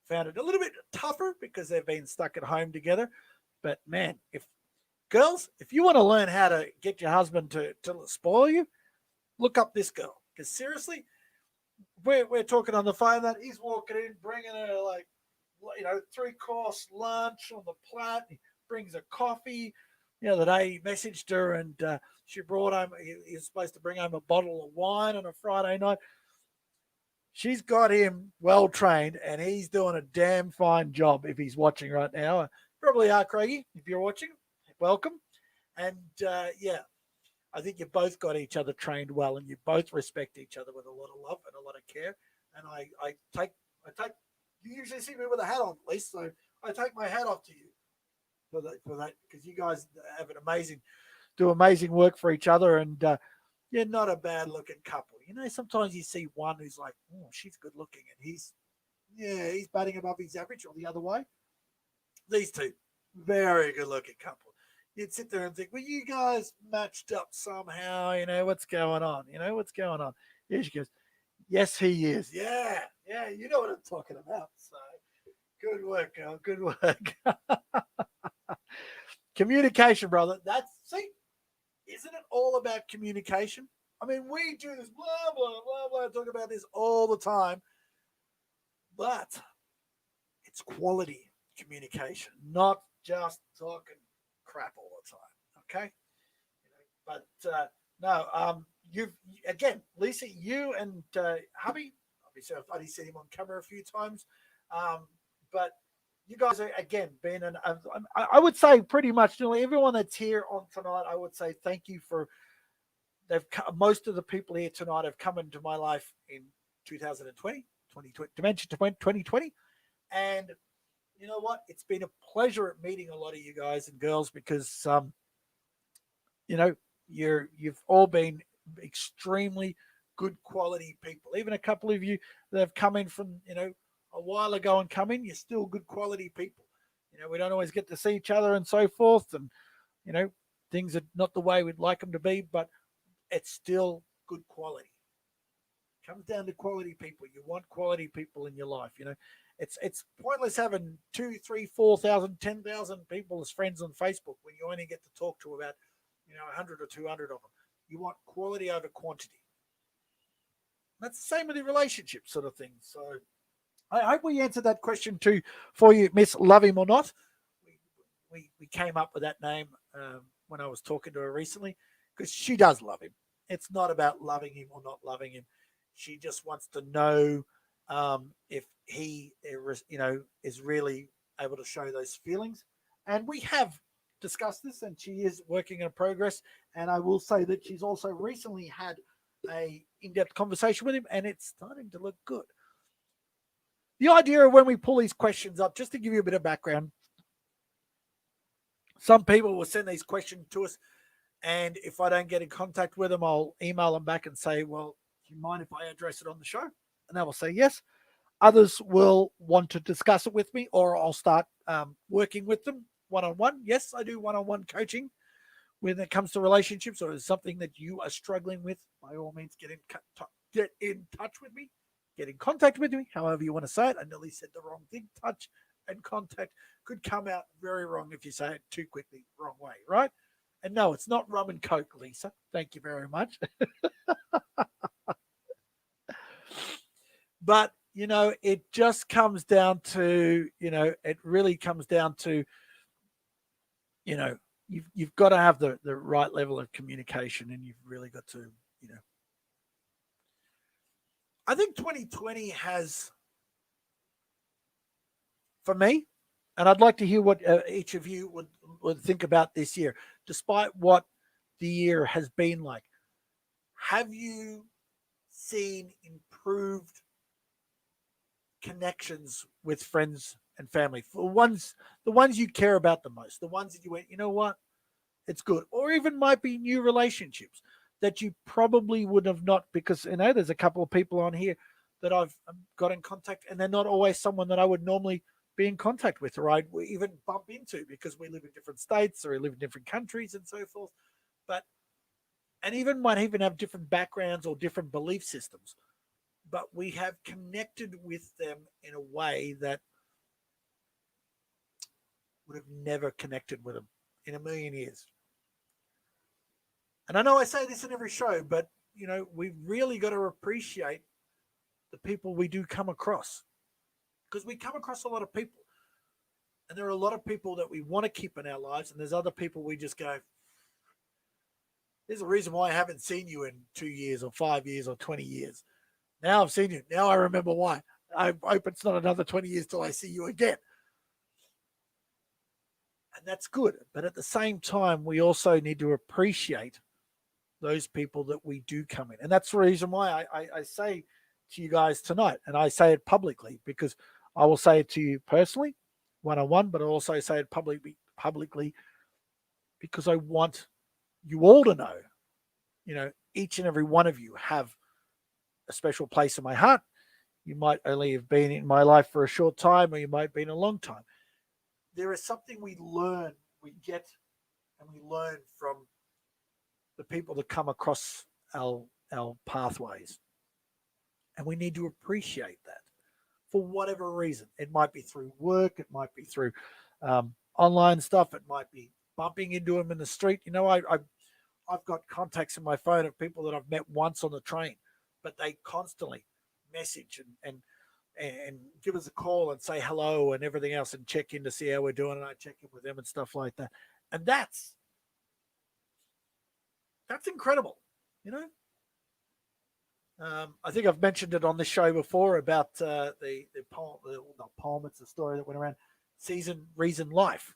found it a little bit tougher because they've been stuck at home together. But man, if you want to learn how to get your husband to spoil you, look up this girl. Because seriously, we're talking on the phone that he's walking in, bringing her like, 3-course lunch on the plate. He brings her coffee. The other day he messaged her, and she brought home. He was supposed to bring home a bottle of wine on a Friday night. She's got him well trained, and he's doing a damn fine job. If he's watching right now, probably are, Craigie. If you're watching, welcome. And yeah, I think you both got each other trained well, and you both respect each other with a lot of love and a lot of care. And I take. You usually see me with a hat on, at least, so I take my hat off to you for that, because you guys do amazing work for each other, and you're not a bad looking couple. Sometimes you see one who's like, oh, she's good looking, and he's batting above his average, or the other way. These two, very good looking couple. You'd sit there and think, well, you guys matched up somehow. What's going on? What's going on? Here she goes. Yes, he is. Yeah, you know what I'm talking about. So good work, girl. Good work. Communication, brother. Isn't it all about communication? I mean, we do this blah, blah, blah, blah, talk about this all the time, but it's quality. communication, not just talking crap all the time. Okay, but no, you've again, Lisa, you and hubby. Obviously, I've only seen him on camera a few times, but you guys are again being an. I would say pretty much everyone that's here on tonight. I would say thank you for. Most of the people here tonight have come into my life in 2020, 2020, and you know what? It's been a pleasure at meeting a lot of you guys and girls because you know you've all been extremely good quality people. Even a couple of you that have come in from a while ago and come in, you're still good quality people. We don't always get to see each other and so forth, and you know things are not the way we'd like them to be, but it's still good quality. It comes down to quality people. You want quality people in your life. It's pointless having 2, 3, 4,000, 10,000 people as friends on Facebook when you only get to talk to about 100 or 200 of them. You want quality over quantity. That's the same with the relationship sort of thing. So I hope we answered that question too for you, Miss Love Him or Not. We came up with that name when I was talking to her recently because she does love him. It's not about loving him or not loving him. She just wants to know if he, is really able to show those feelings. And we have discussed this, and she is working in progress. And I will say that she's also recently had a in-depth conversation with him, and it's starting to look good. The idea of when we pull these questions up, just to give you a bit of background, some people will send these questions to us, and if I don't get in contact with them, I'll email them back and say, well, do you mind if I address it on the show? And they will say yes. Others will want to discuss it with me, or I'll start working with them one-on-one. Yes, I do one-on-one coaching when it comes to relationships, or is something that you are struggling with. By all means, get in touch with me. Get in contact with me, however you want to say it. I nearly said the wrong thing. Touch and contact could come out very wrong if you say it too quickly, wrong way, right? And no, it's not rum and coke, Lisa. Thank you very much. But, it just comes down to, it really comes down to, you've got to have the right level of communication, and you've really got to, I think 2020 has, for me, and I'd like to hear what each of you would think about this year, despite what the year has been like. Have you seen improved connections with friends and family? For the ones you care about the most, the ones that you went, you know what, it's good. Or even might be new relationships that you probably would have not, because there's a couple of people on here that I've got in contact, and they're not always someone that I would normally be in contact with, or I'd even bump into, because we live in different states or we live in different countries and so forth. And even might even have different backgrounds or different belief systems, but we have connected with them in a way that would have never connected with them in a million years. And I know I say this in every show, but we've really got to appreciate the people we do come across, because we come across a lot of people, and there are a lot of people that we want to keep in our lives, and there's other people we just go, there's a reason why I haven't seen you in 2 years or 5 years or 20 years. Now I've seen you. Now I remember why. I hope it's not another 20 years till I see you again. And that's good. But at the same time, we also need to appreciate those people that we do come in. And that's the reason why I say to you guys tonight, and I say it publicly, because I will say it to you personally, one-on-one, but I also say it publicly because I want you all to know, each and every one of you have a special place in my heart. You might only have been in my life for a short time, or you might have been a long time. There is something we learn, we get, and we learn from the people that come across our pathways. And we need to appreciate that for whatever reason. It might be through work. It might be through online stuff. It might be bumping into them in the street. I've got contacts in my phone of people that I've met once on the train, but they constantly message and and give us a call and say hello and everything else and check in to see how we're doing. And I check in with them and stuff like that. And that's incredible, you know. I think I've mentioned it on the show before about the poem, not poem, it's a story that went around, Season, Reason, Life.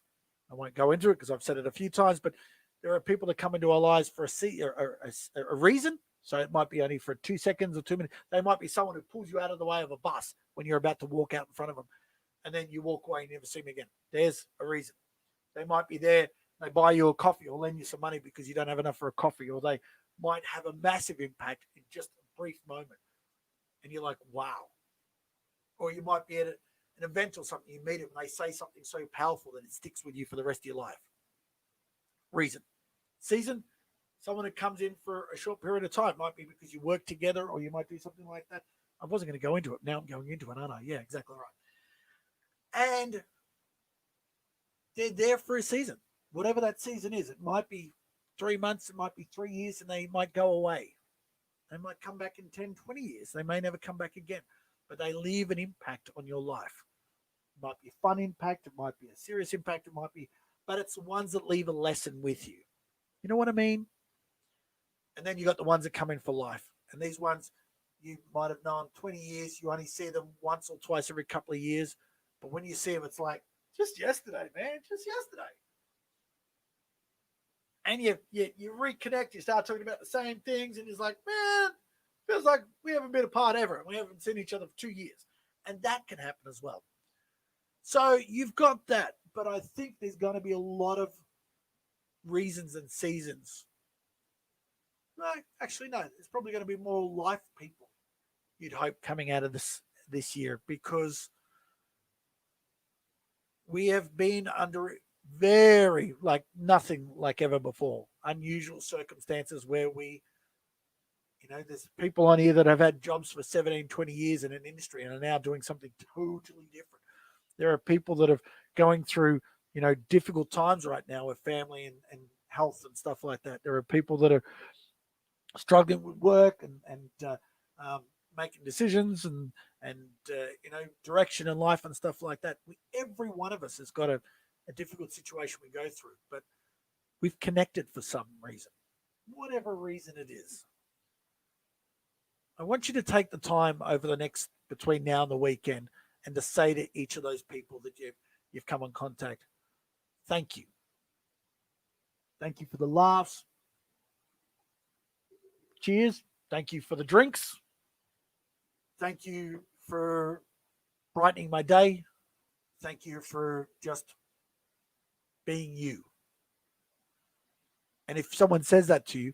I won't go into it because I've said it a few times, but there are people that come into our lives for a reason. So it might be only for 2 seconds or 2 minutes. They might be someone who pulls you out of the way of a bus when you're about to walk out in front of them, and then you walk away and never see them again. There's a reason. They might be there, they buy you a coffee or lend you some money because you don't have enough for a coffee, or they might have a massive impact in just a brief moment. And you're like, wow. Or you might be at an event or something, you meet them and they say something so powerful that it sticks with you for the rest of your life. Reason. Season, someone who comes in for a short period of time. Might be because you work together or you might do something like that. I wasn't going to go into it. Now I'm going into it, aren't I? Yeah, exactly right. And they're there for a season. Whatever that season is, it might be 3 months, it might be 3 years, and they might go away. They might come back in 10, 20 years. They may never come back again, but they leave an impact on your life. It might be a fun impact. It might be a serious impact. It might be, but it's the ones that leave a lesson with you. You know what I mean? And then you got the ones that come in for life. And these ones you might have known 20 years. You only see them once or twice every couple of years. But when you see them, it's like, just yesterday, man, just yesterday. And you reconnect, you start talking about the same things, and it's like, man, feels like we haven't been apart ever, and we haven't seen each other for 2 years. And that can happen as well. So you've got that, but I think there's going to be a lot of reasons and seasons. No, actually, no. It's probably going to be more life people, you'd hope, coming out of this year, because we have been under very, like, nothing like ever before, unusual circumstances where there's people on here that have had jobs for 17, 20 years in an industry and are now doing something totally different. There are people that are going through, difficult times right now with family and health and stuff like that. There are people that are struggling with work and making decisions and direction in life and stuff like that. Every one of us has got a difficult situation we go through, but we've connected for some reason, whatever reason it is. I want you to take the time over the next, between now and the weekend, and to say to each of those people that you've come in contact, thank you. Thank you for the laughs. Cheers. Thank you for the drinks. Thank you for brightening my day. Thank you for just being you. And if someone says that to you,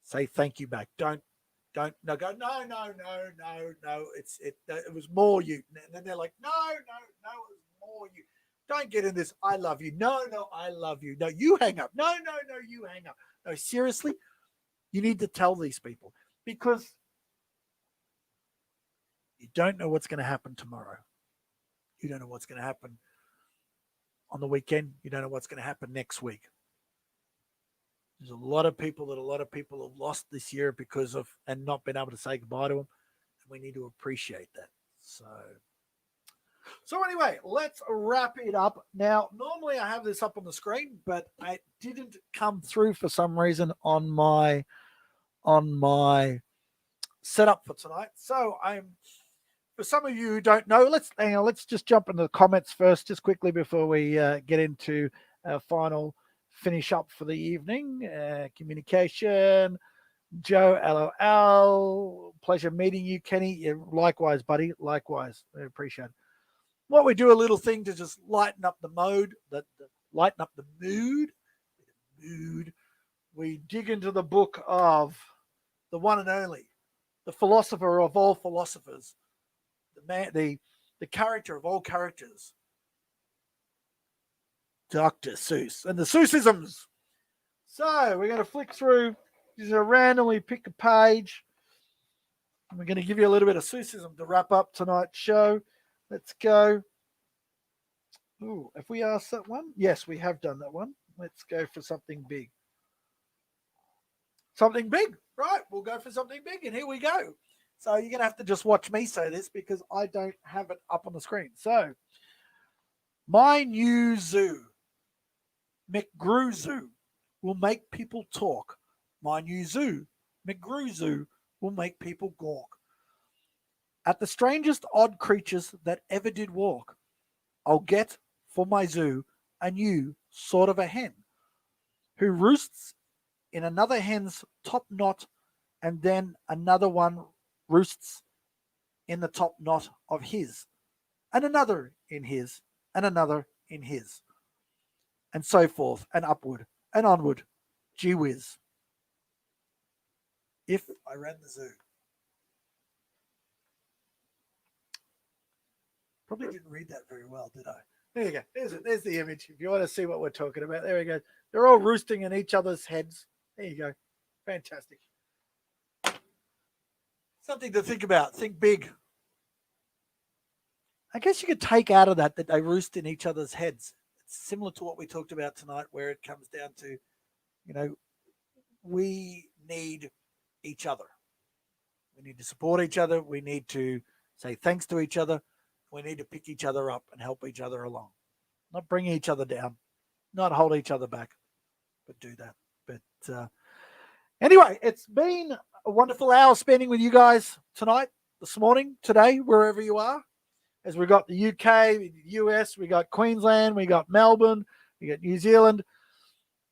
say thank you back. Don't go, no. It was more you. And then they're like, no, it was more you. Don't get in this, I love you. No, I love you. No, you hang up. No, you hang up. No, seriously, you need to tell these people, because you don't know what's going to happen tomorrow. You don't know what's going to happen on the weekend. You don't know what's going to happen next week. There's a lot of people have lost this year because of, and not been able to say goodbye to them. And we need to appreciate that. So anyway, let's wrap it up. Now, normally I have this up on the screen, but it didn't come through for some reason on my setup for tonight. So for some of you who don't know, let's just jump into the comments first, just quickly, before we get into our final finish up for the evening. Communication, Joe, LOL, pleasure meeting you, Kenny. Yeah, likewise, buddy, likewise. I appreciate it. What we do, a little thing to just lighten up the lighten up the mood. We dig into the book of the one and only, the philosopher of all philosophers, the character of all characters, Dr. Seuss, and the Seussisms. So we're going to flick through, just randomly pick a page, and we're going to give you a little bit of Seussism to wrap up tonight's show. Let's go. Ooh, have we asked that one? Yes, we have done that one. Let's go for something big. Something big, right? We'll go for something big, and here we go. So you're going to have to just watch me say this because I don't have it up on the screen. So, my new zoo, McGrew Zoo, will make people talk. My new zoo, McGrew Zoo, will make people gawk. At the strangest odd creatures that ever did walk, I'll get for my zoo a new sort of a hen who roosts in another hen's top knot, and then another one roosts in the top knot of his, and another in his, and another in his, and so forth, and upward and onward. Gee whiz. If I ran the zoo. Probably didn't read that very well, did I? There you go. There's the image. If you want to see what we're talking about, there we go. They're all roosting in each other's heads. There you go. Fantastic. Something to think about. Think big. I guess you could take out of that they roost in each other's heads. It's similar to what we talked about tonight, where it comes down to, we need each other. We need to support each other. We need to say thanks to each other. We need to pick each other up and help each other along. Not bring each other down, not hold each other back, but do that. But anyway, it's been a wonderful hour spending with you guys tonight, this morning, today, wherever you are. As we got the UK, the US, we got Queensland, we got Melbourne, we got New Zealand.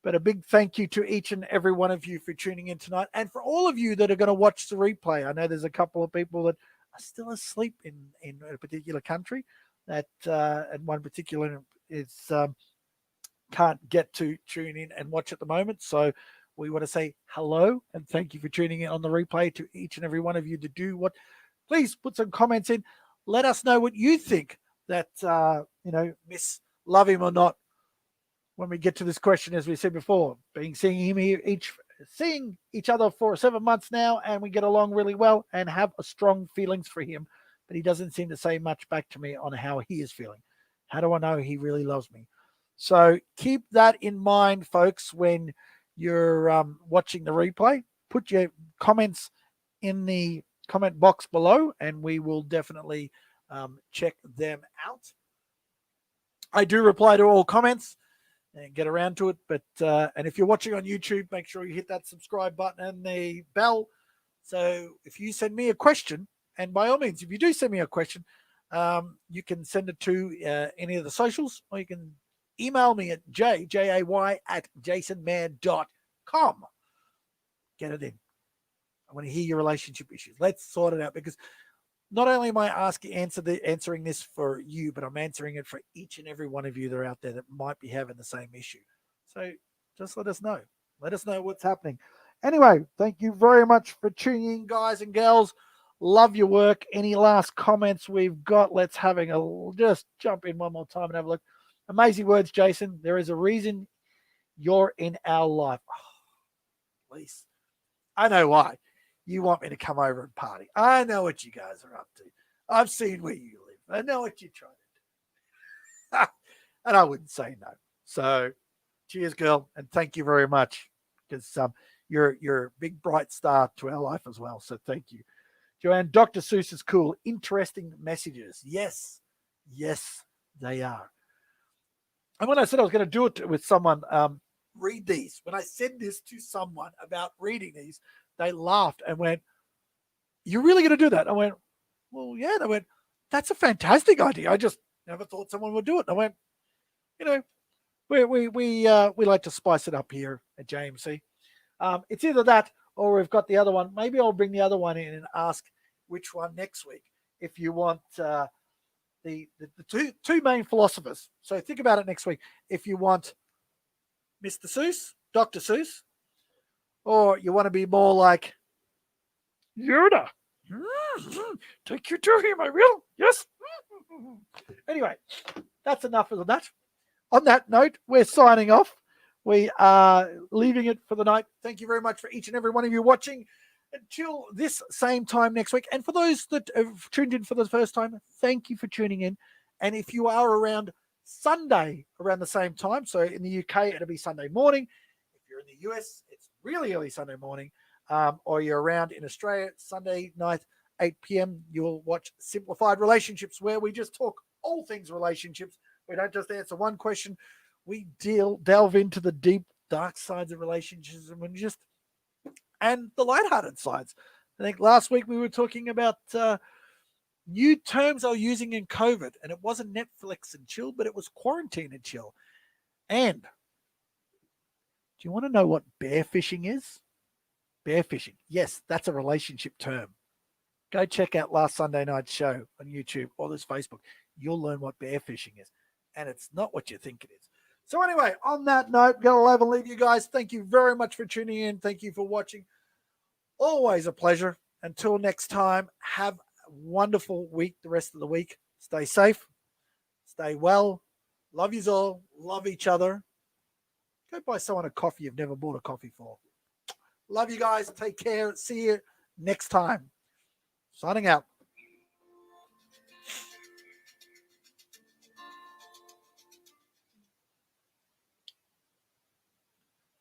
But a big thank you to each and every one of you for tuning in tonight. And for all of you that are going to watch the replay. I know there's a couple of people that are still asleep in a particular country that and one particular is can't get to tune in and watch at the moment. So we want to say hello and thank you for tuning in on the replay. To each and every one of you to do what, please put some comments in. Let us know what you think that, Miss Love Him or Not, when we get to this question, as we said before, seeing each other for 7 months now, and we get along really well and have a strong feelings for him, but he doesn't seem to say much back to me on how he is feeling. How do I know he really loves me? So keep that in mind, folks, when you're watching the replay. Put your comments in the comment box below, and we will definitely check them out. I do reply to all comments and get around to it. But and if you're watching on YouTube, make sure you hit that subscribe button and the bell. So if you send me a question, and by all means, if you do send me a question, you can send it to any of the socials, or you can email me at jay@jasonmair.com. Get it in. I want to hear your relationship issues. Let's sort it out, because not only am I answering this for you, but I'm answering it for each and every one of you that are out there that might be having the same issue. So just let us know. Let us know what's happening. Anyway, thank you very much for tuning in, guys and gals. Love your work. Any last comments we've got? Let's just jump in one more time and have a look. Amazing words, Jason. There is a reason you're in our life. Oh, please. I know why. You want me to come over and party. I know what you guys are up to. I've seen where you live. I know what you're trying to do. And I wouldn't say no. So cheers, girl. And thank you very much, because you're a big, bright star to our life as well. So thank you. Joanne, Dr. Seuss is cool. Interesting messages. Yes. Yes, they are. And when I said I was going to do it with someone, read these. When I said this to someone about reading these, they laughed and went, "You're really going to do that?" I went, "Well, yeah." They went, "That's a fantastic idea. I just never thought someone would do it." I went, we like to spice it up here at JMC. It's either that, or we've got the other one. Maybe I'll bring the other one in and ask which one next week. If you want the two main philosophers. So think about it next week. If you want Mr. Seuss, Dr. Seuss, or you want to be more like Yoda. Take you to him, I will. Yes. Anyway, that's enough of that. On that note, we're signing off. We are leaving it for the night. Thank you very much for each and every one of you watching. Until this same time next week. And for those that have tuned in for the first time, thank you for tuning in. And if you are around Sunday around the same time, so in the UK, it'll be Sunday morning. If you're in the US, it's really early Sunday morning. Or you're around in Australia, Sunday night 8 p.m., you'll watch Simplified Relationships, where we just talk all things relationships. We don't just answer one question. We delve into the deep, dark sides of relationships and the lighthearted sides. I think last week we were talking about new terms I was using in COVID, and it wasn't Netflix and chill, but it was quarantine and chill. And do you want to know what bear fishing is? Bear fishing. Yes, that's a relationship term. Go check out last Sunday night's show on YouTube or this Facebook. You'll learn what bear fishing is. And it's not what you think it is. So anyway, on that note, I'm going to love and leave you guys. Thank you very much for tuning in. Thank you for watching. Always a pleasure. Until next time, have a wonderful week, the rest of the week. Stay safe. Stay well. Love yous all. Love each other. Go buy someone a coffee you've never bought a coffee for. Love you guys. Take care. See you next time. Signing out.